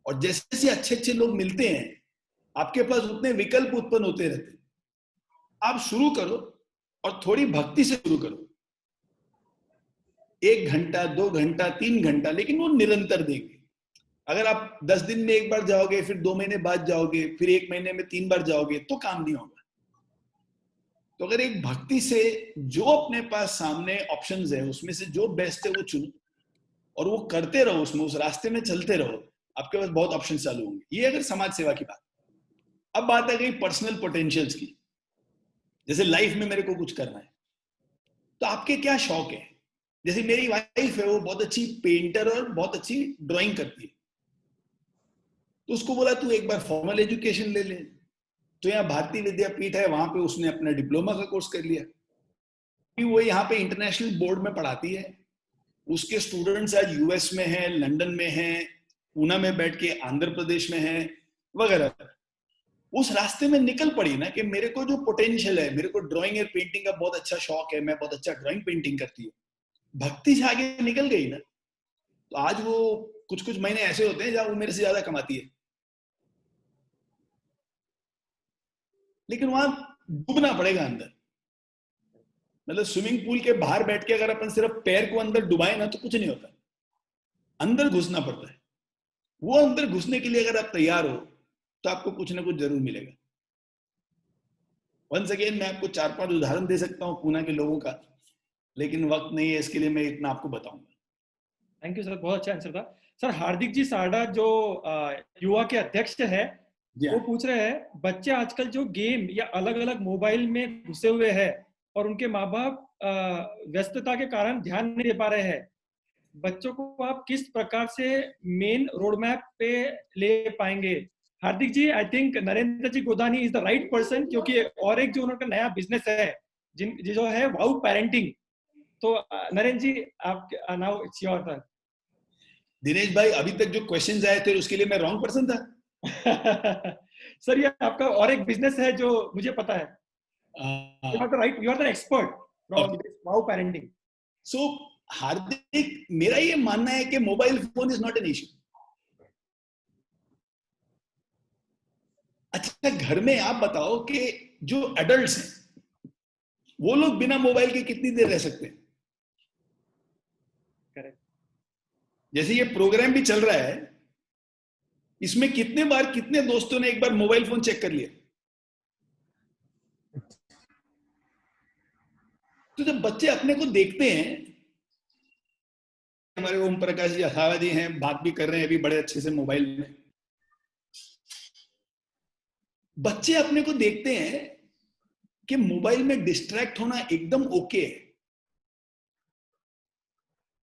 और जैसे जैसे अच्छे अच्छे लोग मिलते हैं आपके पास उतने विकल्प उत्पन्न होते रहते हैं। आप शुरू करो और थोड़ी भक्ति से शुरू करो, 1 घंटा 2 घंटा 3 घंटा, लेकिन वो निरंतर देंगे। अगर आप 10 दिन में एक बार जाओगे, फिर 2 महीने बाद जाओगे, फिर 1 महीने में 3 बार जाओगे तो काम नहीं होगा। तो अगर एक भक्ति से जो अपने पास सामने ऑप्शंस है उसमें से जो बेस्ट है वो चुनो और वो करते रहो, उसमें उस रास्ते में चलते रहो, आपके पास बहुत ऑप्शन चालू होंगे। ये अगर समाज सेवा की बात। अब बात आ गई पर्सनल पोटेंशियल्स की। जैसे लाइफ में मेरे को कुछ करना है, तो आपके क्या शौक है? जैसे मेरी वाइफ है, वो बहुत अच्छी पेंटर और बहुत अच्छी ड्राइंग करती है। तो उसको बोला तू एक बार फॉर्मल एजुकेशन ले ले। तो यहाँ भारतीय विद्यापीठ है, वहां पे उसने अपना डिप्लोमा का कोर्स कर लिया। वो यहाँ पे इंटरनेशनल बोर्ड में पढ़ाती है। उसके स्टूडेंट्स आज यूएस में हैं, लंदन में हैं, पूना में बैठ के आंध्र प्रदेश में हैं वगैरह। उस रास्ते में निकल पड़ी ना कि मेरे को जो पोटेंशियल है, मेरे को ड्राइंग और पेंटिंग का बहुत अच्छा शौक है, मैं बहुत अच्छा ड्राइंग पेंटिंग करती हूँ, भक्ति से आगे निकल गई ना। तो आज वो कुछ महीने ऐसे होते हैं जहां वो मेरे से ज्यादा कमाती है, लेकिन वहां डूबना पड़ेगा अंदर। मतलब स्विमिंग पूल के बाहर बैठ के अगर अपन सिर्फ पैर को अंदर डुबाए ना तो कुछ नहीं होता, अंदर घुसना पड़ता है। वो अंदर घुसने के लिए अगर आप तैयार हो तो आपको कुछ ना कुछ जरूर मिलेगा। वंस अगेन मैं आपको 4-5 उदाहरण दे सकता हूँ पूना के लोगों का, लेकिन वक्त नहीं है इसके लिए मैं इतना आपको बताऊंगा। थैंक यू सर, बहुत अच्छा आंसर था। सर हार्दिक जी साडा जो युवा के अध्यक्ष है, वो पूछ रहे हैं बच्चे आजकल जो गेम या अलग अलग मोबाइल में घुसे हुए हैं और उनके माँ बाप व्यस्तता के कारण ध्यान नहीं दे पा रहे हैं, बच्चों को आप किस प्रकार से मेन रोड मैप पे ले पाएंगे? Hardik ji, I think Narendra ji Godani is the right person, क्योंकि और एक जो उनका नया बिजनेस है जो है वाउ पेरेंटिंग। तो नरेंद्र जी, आप now it's your turn. Dinesh भाई, अभी तक जो क्वेश्चंस आए थे उसके लिए मैं रॉन्ग पर्सन था। सर, ये आपका और एक बिजनेस है जो मुझे पता है। You are the expert from wow parenting. So Hardik, मेरा ये मानना है कि mobile phone is not an issue. अच्छा, घर में आप बताओ कि जो एडल्ट्स हैं वो लोग बिना मोबाइल के कितनी देर रह सकते हैं? करेक्ट। जैसे ये प्रोग्राम भी चल रहा है, इसमें कितने बार कितने दोस्तों ने एक बार मोबाइल फोन चेक कर लिया? तो जब बच्चे अपने को देखते हैं, हमारे ओम प्रकाश जी अथावा जी हैं, बात भी कर रहे हैं अभी बड़े अच्छे से मोबाइल में, बच्चे अपने को देखते हैं कि मोबाइल में डिस्ट्रैक्ट होना एकदम ओके है,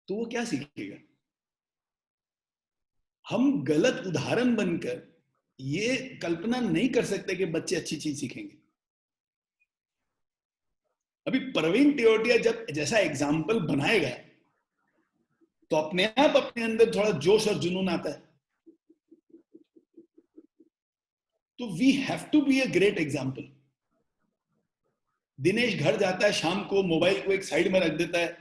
तो वो क्या सीखेगा? हम गलत उदाहरण बनकर ये कल्पना नहीं कर सकते कि बच्चे अच्छी चीज सीखेंगे। अभी प्रवीण टेवटिया जब जैसा एग्जाम्पल बनाएगा तो अपने आप अपने अंदर थोड़ा जोश और जुनून आता है। तो we have to be a great example. Dinesh घर जाता है शाम को, मोबाइल को एक साइड में रख देता है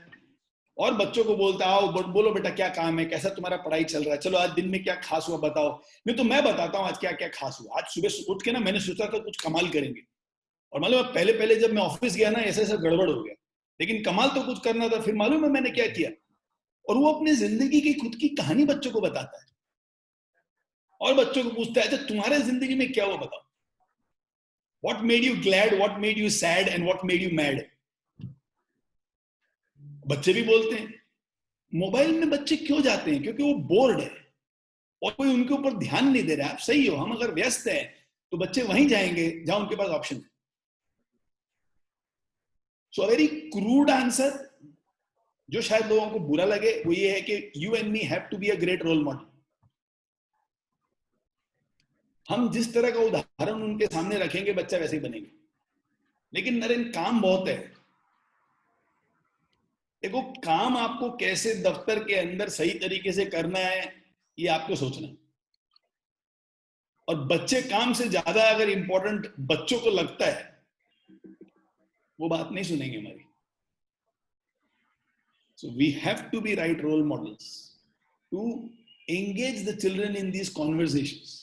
और बच्चों को बोलता है, आओ बोलो बेटा क्या काम है, कैसा तुम्हारा पढ़ाई चल रहा है, चलो आज दिन में क्या खास हुआ बताओ। नहीं तो मैं बताता हूँ आज क्या क्या खास हुआ। आज सुबह उठ के ना मैंने सोचा था कुछ कमाल करेंगे, और मालूम है पहले पहले जब मैं ऑफिस गया ना ऐसे ऐसा गड़बड़ हो गया, लेकिन कमाल तो कुछ करना था। फिर मालूम है मैंने क्या किया, और वो अपनी जिंदगी की खुद की कहानी बच्चों को बताता है और बच्चों को पूछता है, अच्छा तुम्हारे जिंदगी में क्या हुआ बताओ, what made you glad, what made you sad and what made you mad. बच्चे भी बोलते हैं। मोबाइल में बच्चे क्यों जाते हैं? क्योंकि वो बोर्ड है और कोई उनके ऊपर ध्यान नहीं दे रहा है। आप सही हो, हम अगर व्यस्त हैं तो बच्चे वहीं जाएंगे जहां उनके पास ऑप्शन है। सो वेरी क्रूड आंसर जो शायद लोगों को बुरा लगे वो ये है कि you and me have to be a great role model. हम जिस तरह का उदाहरण उनके सामने रखेंगे बच्चा वैसे ही बनेगा। लेकिन नरेंद्र, काम बहुत है। देखो, काम आपको कैसे दफ्तर के अंदर सही तरीके से करना है ये आपको सोचना है, और बच्चे काम से ज्यादा अगर इंपॉर्टेंट बच्चों को लगता है वो बात नहीं सुनेंगे हमारी। So we have to be right role models to engage the children in these conversations.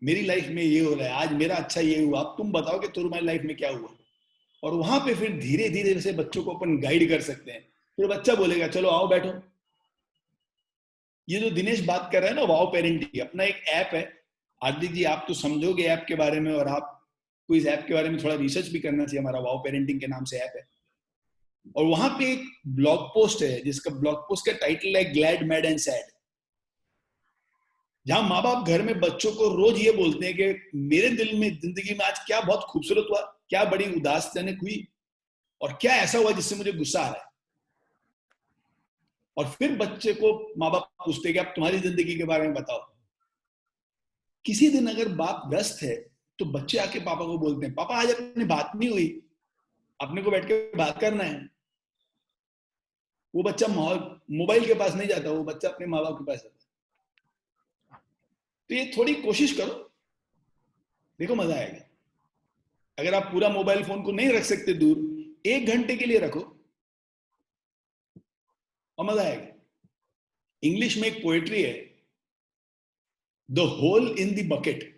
मेरी लाइफ में ये हो रहा है, आज मेरा अच्छा ये हुआ, अब तुम बताओ कि तुम्हारी लाइफ में क्या हुआ। और वहां पे फिर धीरे धीरे से बच्चों को अपन गाइड कर सकते हैं। फिर बच्चा बोलेगा चलो आओ बैठो। ये जो दिनेश बात कर रहा है ना वाओ पेरेंटिंग, अपना एक ऐप है। हार्दिक जी आप तो समझोगे ऐप के बारे में, और आपको इस ऐप के बारे में थोड़ा रिसर्च भी करना चाहिए। हमारा वाओ पेरेंटिंग के नाम से ऐप है, और वहां पे एक ब्लॉग पोस्ट है जिसका ब्लॉग पोस्ट का टाइटल है ग्लैड मैड एंड सैड, जहां माँ बाप घर में बच्चों को रोज ये बोलते हैं कि मेरे दिल में जिंदगी में आज क्या बहुत खूबसूरत हुआ, क्या बड़ी उदासजनक हुई, और क्या ऐसा हुआ जिससे मुझे गुस्सा आ रहा है। और फिर बच्चे को माँ बाप पूछते हैं कि आप तुम्हारी जिंदगी के बारे में बताओ। किसी दिन अगर बाप व्यस्त है तो बच्चे आके पापा को बोलते हैं, पापा आज अपनी बात नहीं हुई, अपने को बैठ के बात करना है। वो बच्चा मोबाइल के पास नहीं जाता, वो बच्चा अपने माँ बाप के पास जाता है। तो ये थोड़ी कोशिश करो, देखो मजा आएगा। अगर आप पूरा मोबाइल फोन को नहीं रख सकते दूर, 1 घंटे के लिए रखो और मजा आएगा। इंग्लिश में एक पोएट्री है, the hole in the bucket.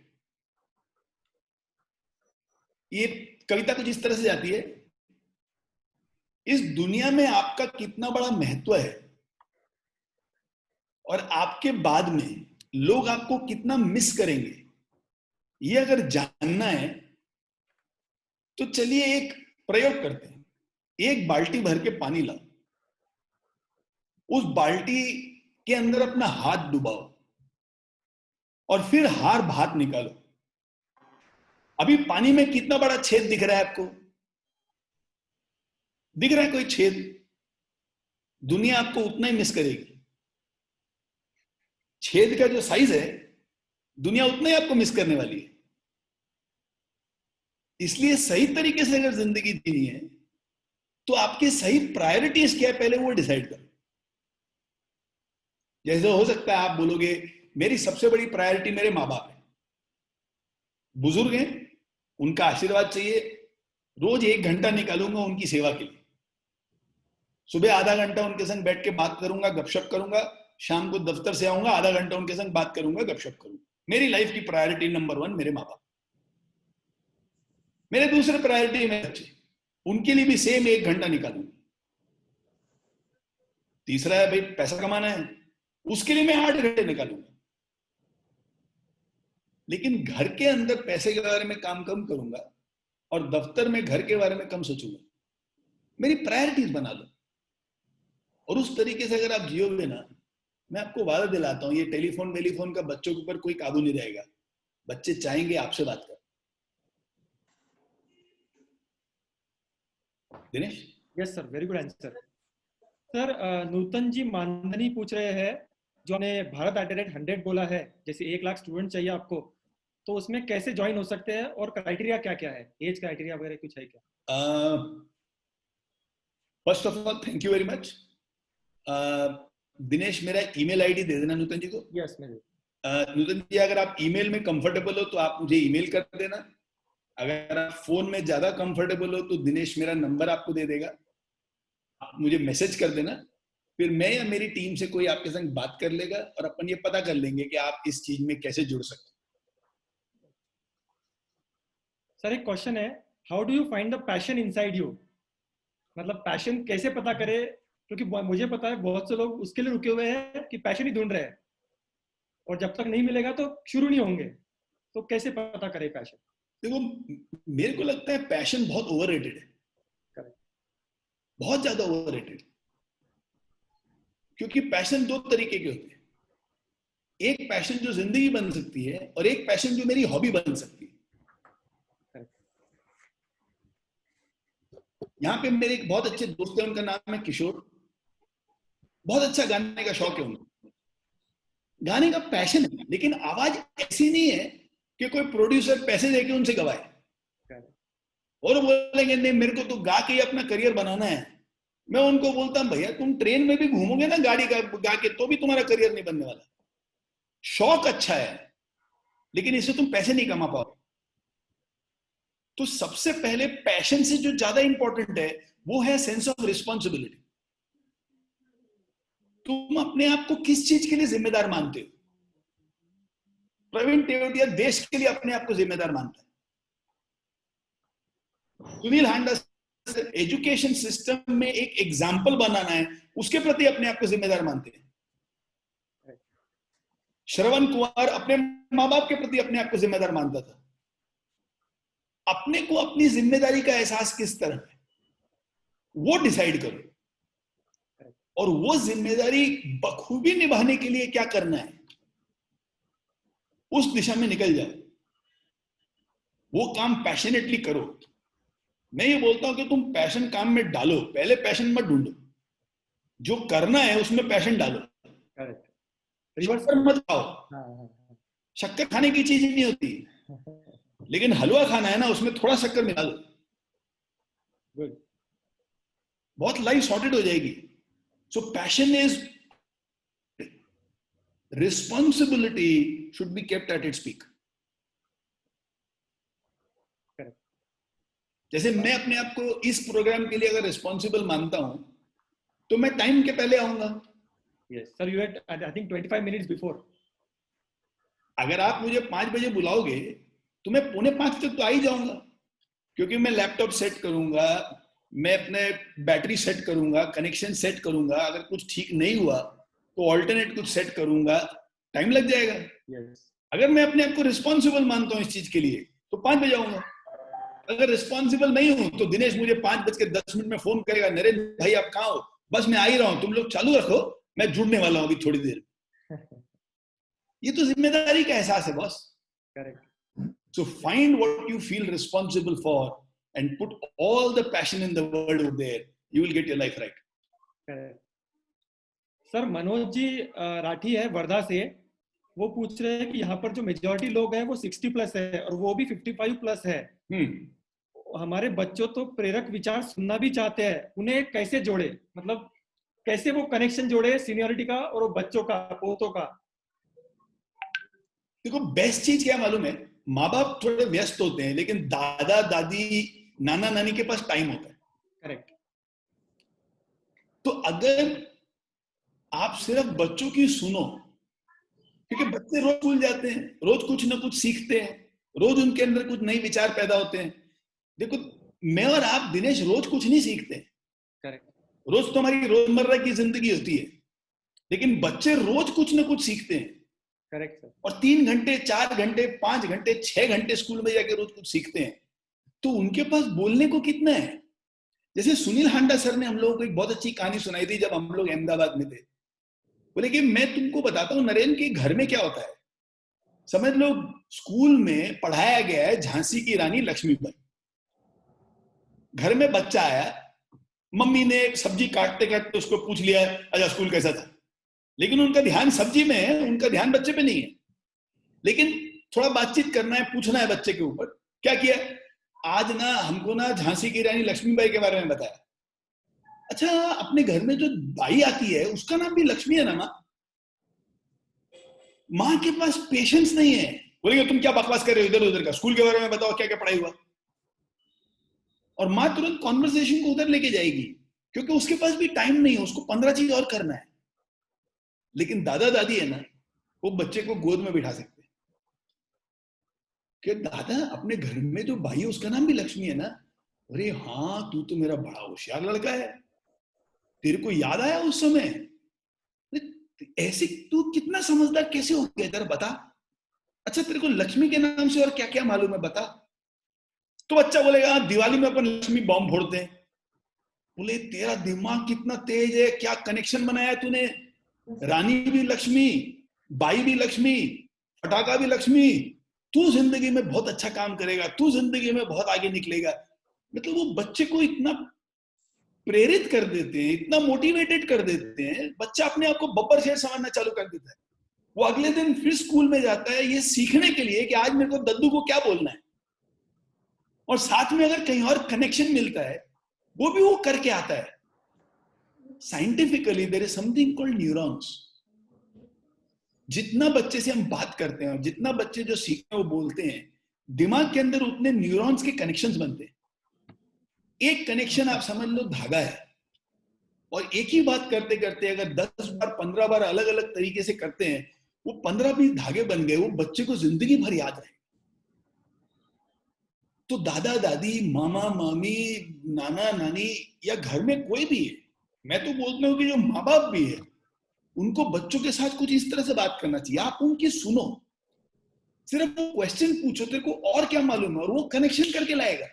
ये कविता कुछ इस तरह से जाती है, इस दुनिया में आपका कितना बड़ा महत्व है और आपके बाद में लोग आपको कितना मिस करेंगे, ये अगर जानना है तो चलिए एक प्रयोग करते हैं। एक बाल्टी भर के पानी लाओ, उस बाल्टी के अंदर अपना हाथ डुबाओ और फिर हार भात निकालो। अभी पानी में कितना बड़ा छेद दिख रहा है आपको? दिख रहा है कोई छेद? दुनिया आपको उतना ही मिस करेगी। छेद का जो साइज है, दुनिया उतना ही आपको मिस करने वाली है। इसलिए सही तरीके से अगर जिंदगी जीनी है तो आपके सही प्रायोरिटीज क्या है, पहले वो डिसाइड करो। जैसे हो सकता है आप बोलोगे मेरी सबसे बड़ी प्रायोरिटी मेरे माँ बाप है, बुजुर्ग हैं, उनका आशीर्वाद चाहिए, रोज 1 घंटा निकालूंगा उनकी सेवा के लिए, सुबह आधा घंटा उनके संग बैठ के बात करूंगा, गपशप करूंगा, शाम को दफ्तर से आऊंगा, आधा घंटा उनके संग बात करूंगा, गपशप करूंगा। मेरी लाइफ की प्रायोरिटी नंबर 1 मेरे माँ बाप। मेरे दूसरे प्रायोरिटी मेरे बच्चे, उनके लिए भी सेम 1 घंटा निकालूंगा। तीसरा है भाई पैसा कमाना है, उसके लिए मैं 8 घंटे निकालूंगा। लेकिन घर के अंदर पैसे के बारे में काम कम करूंगा और दफ्तर में घर के बारे में कम सोचूंगा। मेरी प्रायोरिटीज बना लो और उस तरीके से अगर आप जियोगे ना, मैं आपको वादा दिलाता हूं, ये टेलीफोन का बच्चों के ऊपर कोई काबू नहीं रहेगा। बच्चे चाहेंगे आपसे बात कर। Dinesh? Yes sir, very good answer sir. Nutan ji Mandhani पूछ रहे हैं, जो हमने भारत @100 बोला है, जैसे 1 लाख स्टूडेंट चाहिए आपको, तो उसमें कैसे ज्वाइन हो सकते हैं और क्राइटेरिया क्या क्या है, एज क्राइटेरिया वगैरह कुछ है क्या? First of all thank you very much. Dinesh, मेरा ईमेल आईडी दे देना नूतन जी को। यस मेरे। नूतन जी, अगर आप ईमेल में कंफर्टेबल हो तो आप मुझे ईमेल कर देना। अगर आप फोन में ज्यादा कंफर्टेबल हो तो दिनेश मेरा नंबर आपको दे देगा, आप मुझे मैसेज कर देना, फिर मैं या मेरी टीम से कोई आपके संग बात कर लेगा और अपन ये पता कर लेंगे कि आप इस चीज में कैसे जुड़ सकते हैं। सर एक क्वेश्चन है, how do you find the passion inside you? मतलब पैशन कैसे पता करे, क्योंकि मुझे पता है बहुत से लोग उसके लिए रुके हुए हैं कि पैशन ही ढूंढ रहे हैं, और जब तक नहीं मिलेगा तो शुरू नहीं होंगे, तो कैसे पता करे पैशन? देखो, मेरे को लगता है पैशन बहुत ओवररेटेड है। करेक्ट। बहुत ज्यादा ओवररेटेड। क्योंकि पैशन 2 तरीके के होते हैं। एक पैशन जो जिंदगी बन सकती है और एक पैशन जो मेरी हॉबी बन सकती है। यहाँ पे मेरे एक बहुत अच्छे दोस्त हैं, उनका नाम है किशोर। बहुत अच्छा गाने का शौक है उनको, गाने का पैशन है, लेकिन आवाज ऐसी नहीं है कि कोई प्रोड्यूसर पैसे देके उनसे गवाए और बोलेंगे नहीं मेरे को तो गा के ही अपना करियर बनाना है। मैं उनको बोलता हूं भैया तुम ट्रेन में भी घूमोगे ना गाड़ी का गा के, तो भी तुम्हारा करियर नहीं बनने वाला। शौक अच्छा है लेकिन इससे तुम पैसे नहीं कमा पाओगे। तो सबसे पहले पैशन से जो ज्यादा इंपॉर्टेंट है वो है सेंस ऑफ रिस्पॉन्सिबिलिटी। तुम अपने आप को किस चीज के लिए जिम्मेदार मानते हो? प्रवीण तेवड़िया देश के लिए अपने आप को जिम्मेदार मानता है। सुनील हांडा एजुकेशन सिस्टम में एक एग्जाम्पल बनाना है, उसके प्रति अपने आप को जिम्मेदार मानते हैं। श्रवण कुमार अपने माँ बाप के प्रति अपने आप को जिम्मेदार मानता था। अपने को अपनी जिम्मेदारी का एहसास किस तरह है वो डिसाइड करो और वो जिम्मेदारी बखूबी निभाने के लिए क्या करना है उस दिशा में निकल जाओ। वो काम पैशनेटली करो। मैं ये बोलता हूं कि तुम पैशन काम में डालो, पहले पैशन मत ढूंढो। जो करना है उसमें पैशन डालो। शक्कर मत खाओ, शक्कर खाने की चीज नहीं होती, लेकिन हलवा खाना है ना, उसमें थोड़ा शक्कर मिला दो, बहुत लाइफ सॉर्टेड हो जाएगी। सो passion is responsibility should be kept at its peak. जैसे मैं अपने आप को इस प्रोग्राम के लिए अगर रिस्पॉन्सिबल मानता हूं तो मैं टाइम के पहले आऊंगा। Yes, sir, you had, I think 25 minutes before. अगर आप मुझे 5 बजे बुलाओगे तो मैं 4:45 तक तो आ ही जाऊंगा, क्योंकि मैं लैपटॉप सेट करूंगा, मैं अपने बैटरी सेट करूंगा, कनेक्शन सेट करूंगा। अगर कुछ ठीक नहीं हुआ तो ऑल्टरनेट कुछ सेट करूंगा, टाइम लग जाएगा। Yes. अगर मैं अपने आप को रिस्पॉन्सिबल मानता हूं इस चीज के लिए तो 5 बजे आऊंगा। अगर रिस्पॉन्सिबल नहीं हूं तो दिनेश मुझे 5:10 में फोन करेगा, नरेंद्र भाई आप कहाँ हो? बस मैं आ ही रहा हूं, तुम लोग चालू रखो, मैं जुड़ने वाला हूं अभी थोड़ी देर। ये तो जिम्मेदारी का एहसास है boss. Correct. So find what you feel responsible for and put all the passion in the world out there. You will get your life right. Correct. Sir Manoj ji Rathi है वर्धा से, वो पूछ रहे हैं कि यहाँ पर जो मेजॉरिटी लोग हैं वो 60 प्लस है और वो भी 55 प्लस है। हमारे बच्चों तो प्रेरक विचार सुनना भी चाहते हैं, उन्हें कैसे जोड़े, मतलब कैसे वो कनेक्शन जोड़े सीनियरिटी का और वो बच्चों का, पोतों का? देखो बेस्ट चीज क्या मालूम है, माँ बाप थोड़े व्यस्त होते हैं लेकिन दादा दादी नाना नानी के पास टाइम होता है। करेक्ट। तो अगर आप सिर्फ बच्चों की सुनो, क्योंकि बच्चे रोज स्कूल जाते हैं, रोज कुछ ना कुछ सीखते हैं, रोज उनके अंदर कुछ नए विचार पैदा होते हैं। देखो मैं और आप दिनेश रोज कुछ नहीं सीखते। करेक्ट। रोज तो हमारी रोजमर्रा की जिंदगी होती है, लेकिन बच्चे रोज कुछ ना कुछ सीखते हैं। Correct sir. और 3 घंटे 4 घंटे 5 घंटे 6 घंटे स्कूल में जाके रोज कुछ सीखते हैं, तो उनके पास बोलने को कितना है। जैसे सुनील हांडा सर ने हम लोगों को एक बहुत अच्छी कहानी सुनाई थी जब हम लोग अहमदाबाद में थे। बोले कि मैं तुमको बताता हूँ नरेंद्र कि घर में क्या होता है। समझ लो स्कूल में पढ़ाया गया है झांसी की रानी लक्ष्मीबाई। घर में बच्चा आया, मम्मी ने सब्जी काटते काटते उसको पूछ लिया अच्छा स्कूल कैसा था, लेकिन उनका ध्यान सब्जी में है, उनका ध्यान बच्चे पे नहीं है। लेकिन थोड़ा बातचीत करना है, पूछना है बच्चे के ऊपर। क्या किया, आज ना हमको ना झांसी की रानी लक्ष्मीबाई के बारे में बताया। अच्छा अपने घर में जो बाई आती है उसका नाम भी लक्ष्मी है ना माँ? माँ के पास पेशेंस नहीं है, बोलेंगे तुम क्या बकवास कर रहे हो इधर उधर का, स्कूल के बारे में बताओ क्या क्या पढ़ाई हुआ। और माँ तुरंत कॉन्वर्सेशन को उधर लेके जाएगी क्योंकि उसके पास भी टाइम नहीं है, उसको 15 चीज और करना है। लेकिन दादा दादी है ना, वो बच्चे को गोद में बिठा सकते हैं कि दादा अपने घर में जो भाई है उसका नाम भी लक्ष्मी है ना। अरे हाँ तू तो मेरा बड़ा होशियार लड़का है, तेरे को याद आया उस समय, ऐसे तू कितना समझदार कैसे हो गया जरा बता। अच्छा तेरे को लक्ष्मी के नाम से और क्या क्या मालूम है बता। तो बच्चा बोलेगा दिवाली में अपन लक्ष्मी बॉम्ब फोड़ते हैं। बोले तेरा दिमाग कितना तेज है, क्या कनेक्शन बनाया तूने, रानी भी लक्ष्मी, बाई भी लक्ष्मी, फटाका भी लक्ष्मी, तू जिंदगी में बहुत अच्छा काम करेगा, तू जिंदगी में बहुत आगे निकलेगा। मतलब वो बच्चे को इतना प्रेरित कर देते हैं, इतना मोटिवेटेड कर देते हैं, बच्चा अपने आप को बब्बर शेर समझना चालू कर देता है। वो अगले दिन फिर स्कूल में जाता है ये सीखने के लिए कि आज मेरे को दद्दू को क्या बोलना है, और साथ में अगर कहीं और कनेक्शन मिलता है वो भी वो करके आता है। Scientifically there is something called neurons. जितना बच्चे से हम बात करते हैं, जितना बच्चे जो सीखते हैं वो बोलते हैं, दिमाग के अंदर उतने न्यूरॉन्स के कनेक्शंस बनते हैं। एक कनेक्शन आप समझ लो धागा है, और एक ही बात करते करते अगर 10 बार 15 बार अलग अलग तरीके से करते हैं, वो 15 भी धागे बन गए, वो बच्चे को जिंदगी भर याद रहे। तो दादा दादी, मामा मामी, नाना नानी या घर में कोई भी है, मैं तो बोलता हूँ कि जो माँ बाप भी है उनको बच्चों के साथ कुछ इस तरह से बात करना चाहिए। आप उनकी सुनो, सिर्फ वो क्वेश्चन पूछो तेरे को और क्या मालूम है, और वो कनेक्शन करके लाएगा,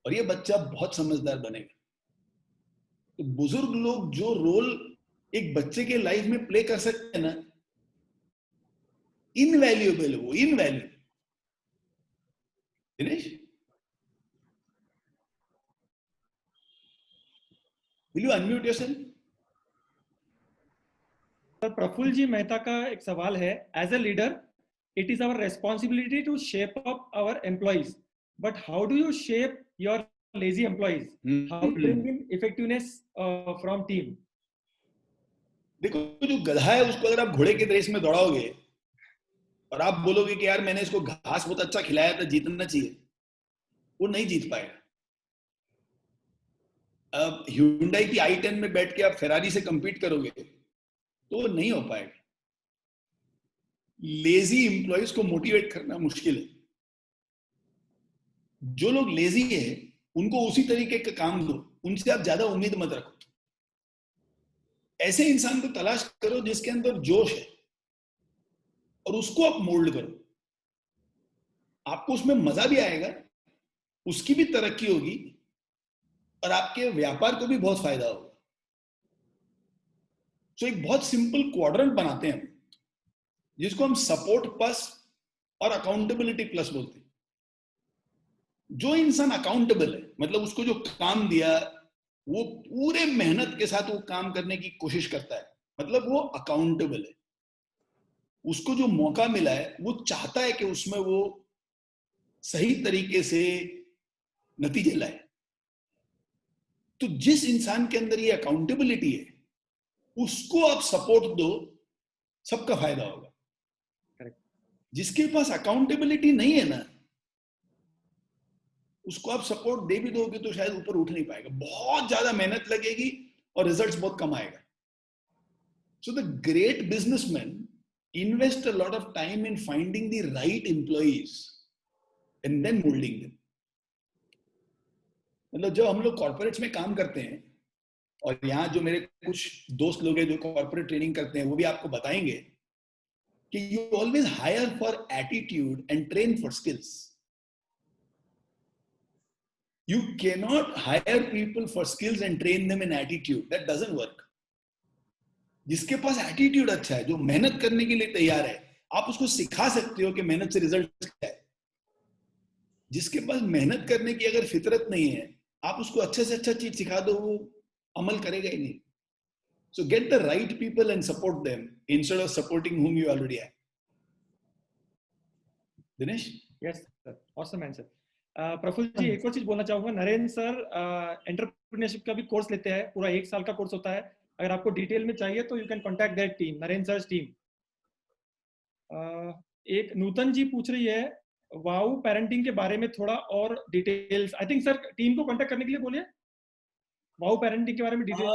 और ये बच्चा बहुत समझदार बनेगा। तो बुजुर्ग लोग जो रोल एक बच्चे के लाइफ में प्ले कर सकते हैं ना, इनवैल्यूएबल है वो, invaluable. Dinesh will you unmute yourself? Sir Praful ji Mehta का एक सवाल है, as a leader it is our responsibility to shape up our employees, but how do you shape your lazy employees? How to bring in effectiveness from team? देखो जो गधा है उसको अगर आप घोड़े के रेस में दौड़ाओगे और आप बोलोगे कि यार मैंने इसको घास बहुत अच्छा खिलाया था, जीतना चाहिए, वो नहीं जीत पाएगा। अब Hyundai की i10 में बैठ के आप फेरारी से कंपीट करोगे तो वो नहीं हो पाएगा। लेजी एम्प्लॉइज को मोटिवेट करना मुश्किल है। जो लोग लेजी है उनको उसी तरीके का काम दो, उनसे आप ज्यादा उम्मीद मत रखो। ऐसे इंसान को तलाश करो जिसके अंदर जोश है और उसको आप मोल्ड करो। आपको उसमें मजा भी आएगा, उसकी भी तरक्की होगी और आपके व्यापार को भी बहुत फायदा होगा। तो एक बहुत सिंपल क्वाड्रेंट बनाते हैं जिसको हम सपोर्ट प्लस और अकाउंटेबिलिटी प्लस बोलते हैं। जो इंसान अकाउंटेबल है, मतलब उसको जो काम दिया वो पूरे मेहनत के साथ वो काम करने की कोशिश करता है, मतलब वो अकाउंटेबल है। उसको जो मौका मिला है वो चाहता है कि उसमें वो सही तरीके से नतीजे लाए। तो जिस इंसान के अंदर ये अकाउंटेबिलिटी है उसको आप सपोर्ट दो, सबका फायदा होगा। जिसके पास अकाउंटेबिलिटी नहीं है ना, उसको आप सपोर्ट दे भी दोगे तो शायद ऊपर उठ नहीं पाएगा, बहुत ज्यादा मेहनत लगेगी और रिजल्ट्स बहुत कम आएगा। So the great businessman invest a lot of time in finding the right employees and then molding them. मतलब जो हम लोग कॉर्पोरेट्स में काम करते हैं, और यहाँ जो मेरे कुछ दोस्त लोग हैं जो कॉर्पोरेट ट्रेनिंग करते हैं, वो भी आपको बताएंगे कि you always hire for attitude and train for skills. You cannot hire people for skills and train them in attitude. That doesn't work. जिसके पास एटीट्यूड अच्छा है, जो मेहनत करने के लिए तैयार है, आप उसको सिखा सकते हो कि मेहनत से रिजल्ट क्या है। जिसके पास मेहनत करने की अगर फितरत नहीं है, आप उसको अच्छे से अच्छा चीज सिखा दो, वो अमल करेगा ही नहीं। So get the right people and support them instead of supporting whom you already have. Dinesh? Yes sir, awesome answer. Praful ji, एक और चीज बोलना चाहूंगा। नरेंद्र सर एंटरप्रेन्योरशिप का भी कोर्स लेते हैं, पूरा 1 साल का कोर्स होता है। अगर आपको डिटेल में चाहिए तो you can contact that team, Narendra sir team. एक नूतन जी पूछ रही है वाओ पेरेंटिंग के बारे में थोड़ा और details. I think sir team को कांटेक्ट करने के लिए बोलिए, वाओ पेरेंटिंग के बारे में डिटेल।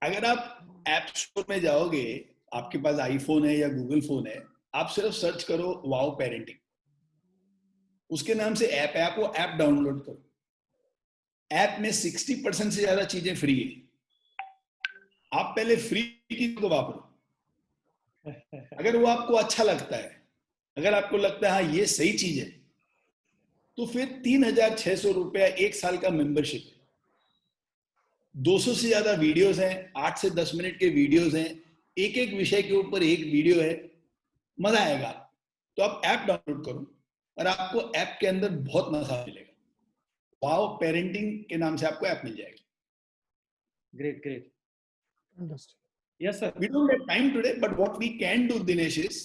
अगर आप ऐप स्टोर में जाओगे, आपके पास आईफोन है या गूगल फोन है, आप सिर्फ सर्च करो वाओ पेरेंटिंग, उसके नाम से ऐप है, आप वो ऐप डाउनलोड करो। ऐप में 60% से ज्यादा चीजें फ्री है। आप पहले फ्री की को वापरो। अगर वो आपको अच्छा लगता है, अगर आपको लगता है हाँ ये सही चीज है, तो फिर 3,600 रुपया 1 साल का मेंबरशिप है। 200 से ज्यादा वीडियोस हैं, 8 से 10 मिनट के वीडियोस हैं, एक एक विषय के ऊपर एक वीडियो है, मजा आएगा। तो आप ऐप डाउनलोड करो और आपको ऐप के अंदर बहुत मजा मिलेगा। वाओ पेरेंटिंग के नाम से आपको ऐप मिल जाएगा। Great great, yes sir. We don't have time today, but what we can do, Dinesh, is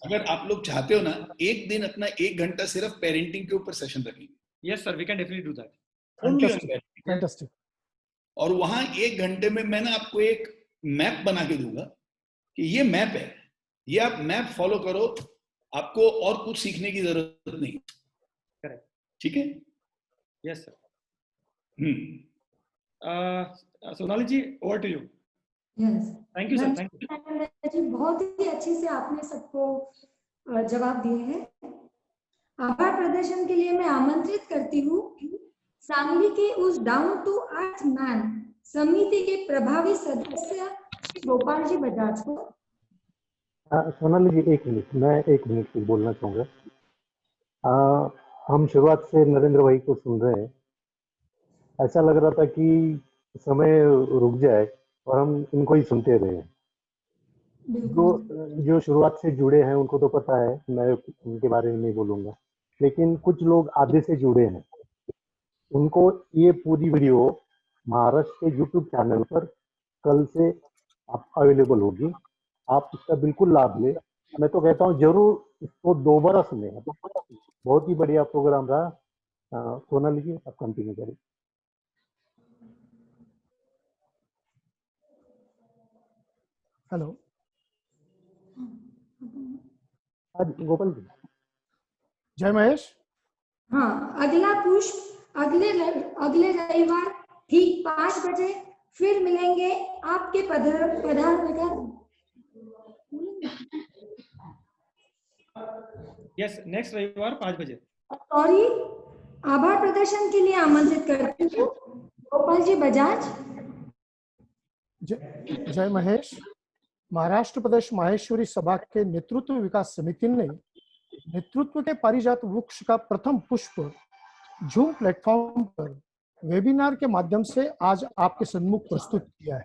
अगर आप लोग चाहते हो ना, एक दिन अपना 1 घंटा सिर्फ पेरेंटिंग के ऊपर सेशन रखेंगे। Yes sir, we can definitely do that. Fantastic. और वहां 1 घंटे में मैं ना आपको एक मैप बना के दूंगा कि ये मैप है, ये आप मैप फॉलो करो, आपको और कुछ सीखने की जरूरत नहीं। करेक्ट, ठीक है? Yes sir. Sonali ji, over to you. Yes, thank you sir, thank you जी, बहुत ही अच्छे से आपने सबको जवाब दिए हैं। आभार प्रदर्शन के लिए मैं आमंत्रित करती हूँ सांगली के उस डाउन टू अर्थ मैन समिति के प्रभावी सदस्य श्री गोपाल जी बजाज को। सोनाली जी, 1 मिनट, मैं 1 मिनट कुछ बोलना चाहूँगा। हम शुरुआत से नरेंद्र भाई को सुन रहे हैं, ऐसा लग रहा था कि समय रुक जाए और हम इनको ही सुनते रहे। जो शुरुआत से जुड़े हैं उनको तो पता है, मैं उनके बारे में नहीं बोलूँगा, लेकिन कुछ लोग आधे से जुड़े हैं, उनको ये पूरी वीडियो महाराष्ट्र के YouTube चैनल पर कल से अवेलेबल होगी। आप इसका बिल्कुल लाभ लें। मैं तो कहता हूँ जरूर इसको दोबारा सुने, बहुत ही बढ़िया प्रोग्राम रहा। सोनाली जी, आप कंटिन्यू करें। हेलो गोपाल जी। जय महेश। हाँ, अगला पुष्प अगले रविवार ठीक 5 बजे फिर मिलेंगे आपके पधारने का। यस, नेक्स्ट रविवार 5 बजे। सॉरी, आभार प्रदर्शन के लिए आमंत्रित करती हूँ गोपाल जी बजाज। जय महेश। महाराष्ट्र प्रदेश माहेश्वरी सभा के नेतृत्व विकास समिति ने नेतृत्व के पारिजात वृक्ष का प्रथम पुष्प जूम प्लेटफॉर्म पर वेबिनार के माध्यम से आज आपके सम्मुख प्रस्तुत किया है।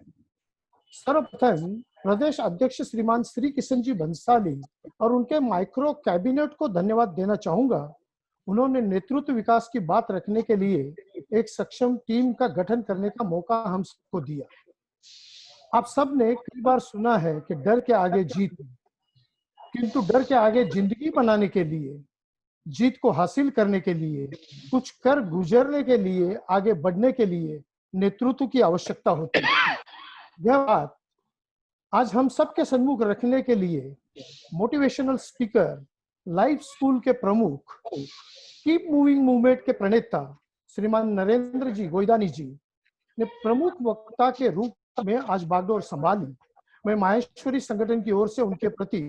सर्वप्रथम प्रदेश अध्यक्ष श्रीमान श्री किशन जी बंसाली और उनके माइक्रो कैबिनेट को धन्यवाद देना चाहूंगा। उन्होंने नेतृत्व विकास की बात रखने के लिए एक सक्षम टीम का गठन करने का मौका हम सबको दिया। आप सब ने कई बार सुना है कि डर के आगे जीत है, किंतु डर के आगे जिंदगी बनाने के लिए, जीत को हासिल करने के लिए, कुछ कर गुजरने के लिए, आगे बढ़ने के लिए नेतृत्व की आवश्यकता होती है। यह बात आज हम सबके सन्मुख रखने के लिए मोटिवेशनल स्पीकर, लाइफ स्कूल के प्रमुख, कीप मूविंग मूवमेंट के प्रणेता श्रीमान नरेंद्र जी गोइदानी जी ने प्रमुख वक्ता के रूप में आज बागडोर संभाली। मैं माहेश्वरी संगठन की ओर से उनके प्रति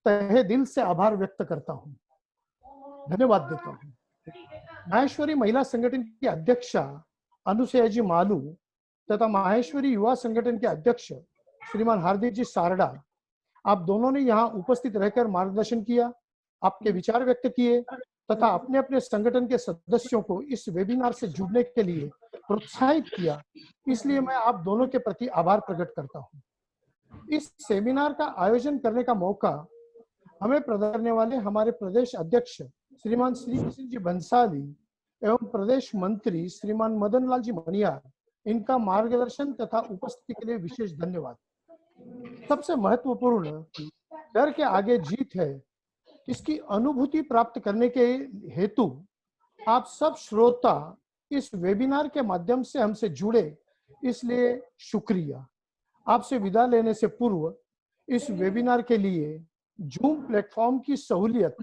तहे दिल से आभार व्यक्त करता हूं, धन्यवाद देता हूं। माहेश्वरी महिला संगठन की अध्यक्षा अनुसुया जी मालू तथा माहेश्वरी युवा संगठन के अध्यक्ष श्रीमान हार्दिक जी सारडा, आप दोनों ने यहाँ उपस्थित रहकर मार्गदर्शन किया, आपके विचार व्यक्त किए तथा अपने अपने संगठन के सदस्यों को इस वेबिनार से जुड़ने के लिए प्रोत्साहित किया। इसलिए मैं आप दोनों के प्रति आभार प्रकट करता हूँ। इस सेमिनार का आयोजन करने का मौका हमें प्रदान करने वाले हमारे प्रदेश अध्यक्ष श्रीमान श्री कृष्ण जी बंसाली एवं प्रदेश मंत्री श्रीमान मदन लाल जी मनियार, इनका मार्गदर्शन तथा उपस्थिति के लिए विशेष धन्यवाद। सबसे महत्वपूर्ण डर के आगे जीत है, इसकी अनुभूति प्राप्त करने के हेतु आप सब श्रोता इस वेबिनार के माध्यम से हमसे जुड़े, इसलिए शुक्रिया। आपसे विदा लेने से पूर्व इस वेबिनार के लिए जूम प्लेटफॉर्म की सहूलियत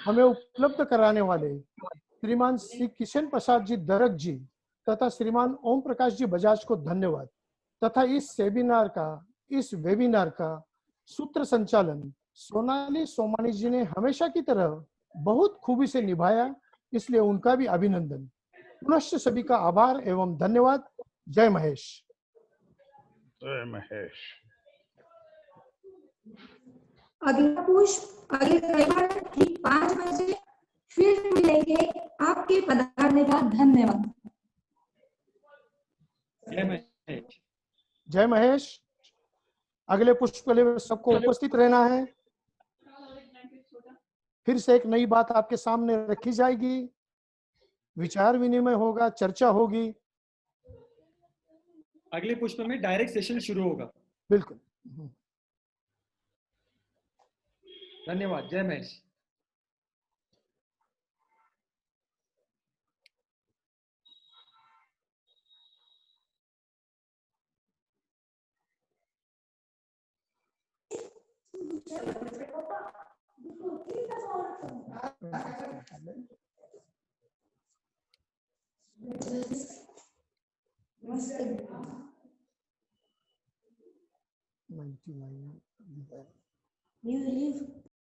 हमें उपलब्ध कराने वाले श्रीमान श्री किशन प्रसाद जी दरक जी तथा श्रीमान ओम प्रकाश जी बजाज को धन्यवाद तथा इस वेबिनार का सूत्र संचालन सोनाली सोमानी जी ने हमेशा की तरह बहुत खूबी से निभाया, इसलिए उनका भी अभिनंदन। पुनश्च सभी का आभार एवं धन्यवाद। जय महेश। जय महेश। अगला पुष्प अगले रविवार ठीक 5 बजे फिर मिलेंगे। आपके पधारने का धन्यवाद। जय महेश। जय महेश। अगले पुष्प के लिए सबको उपस्थित रहना है। फिर से एक नई बात आपके सामने रखी जाएगी, विचार विनिमय होगा, चर्चा होगी। अगले पुष्प में डायरेक्ट सेशन शुरू होगा। बिल्कुल। धन्यवाद। जय महेश। You leave.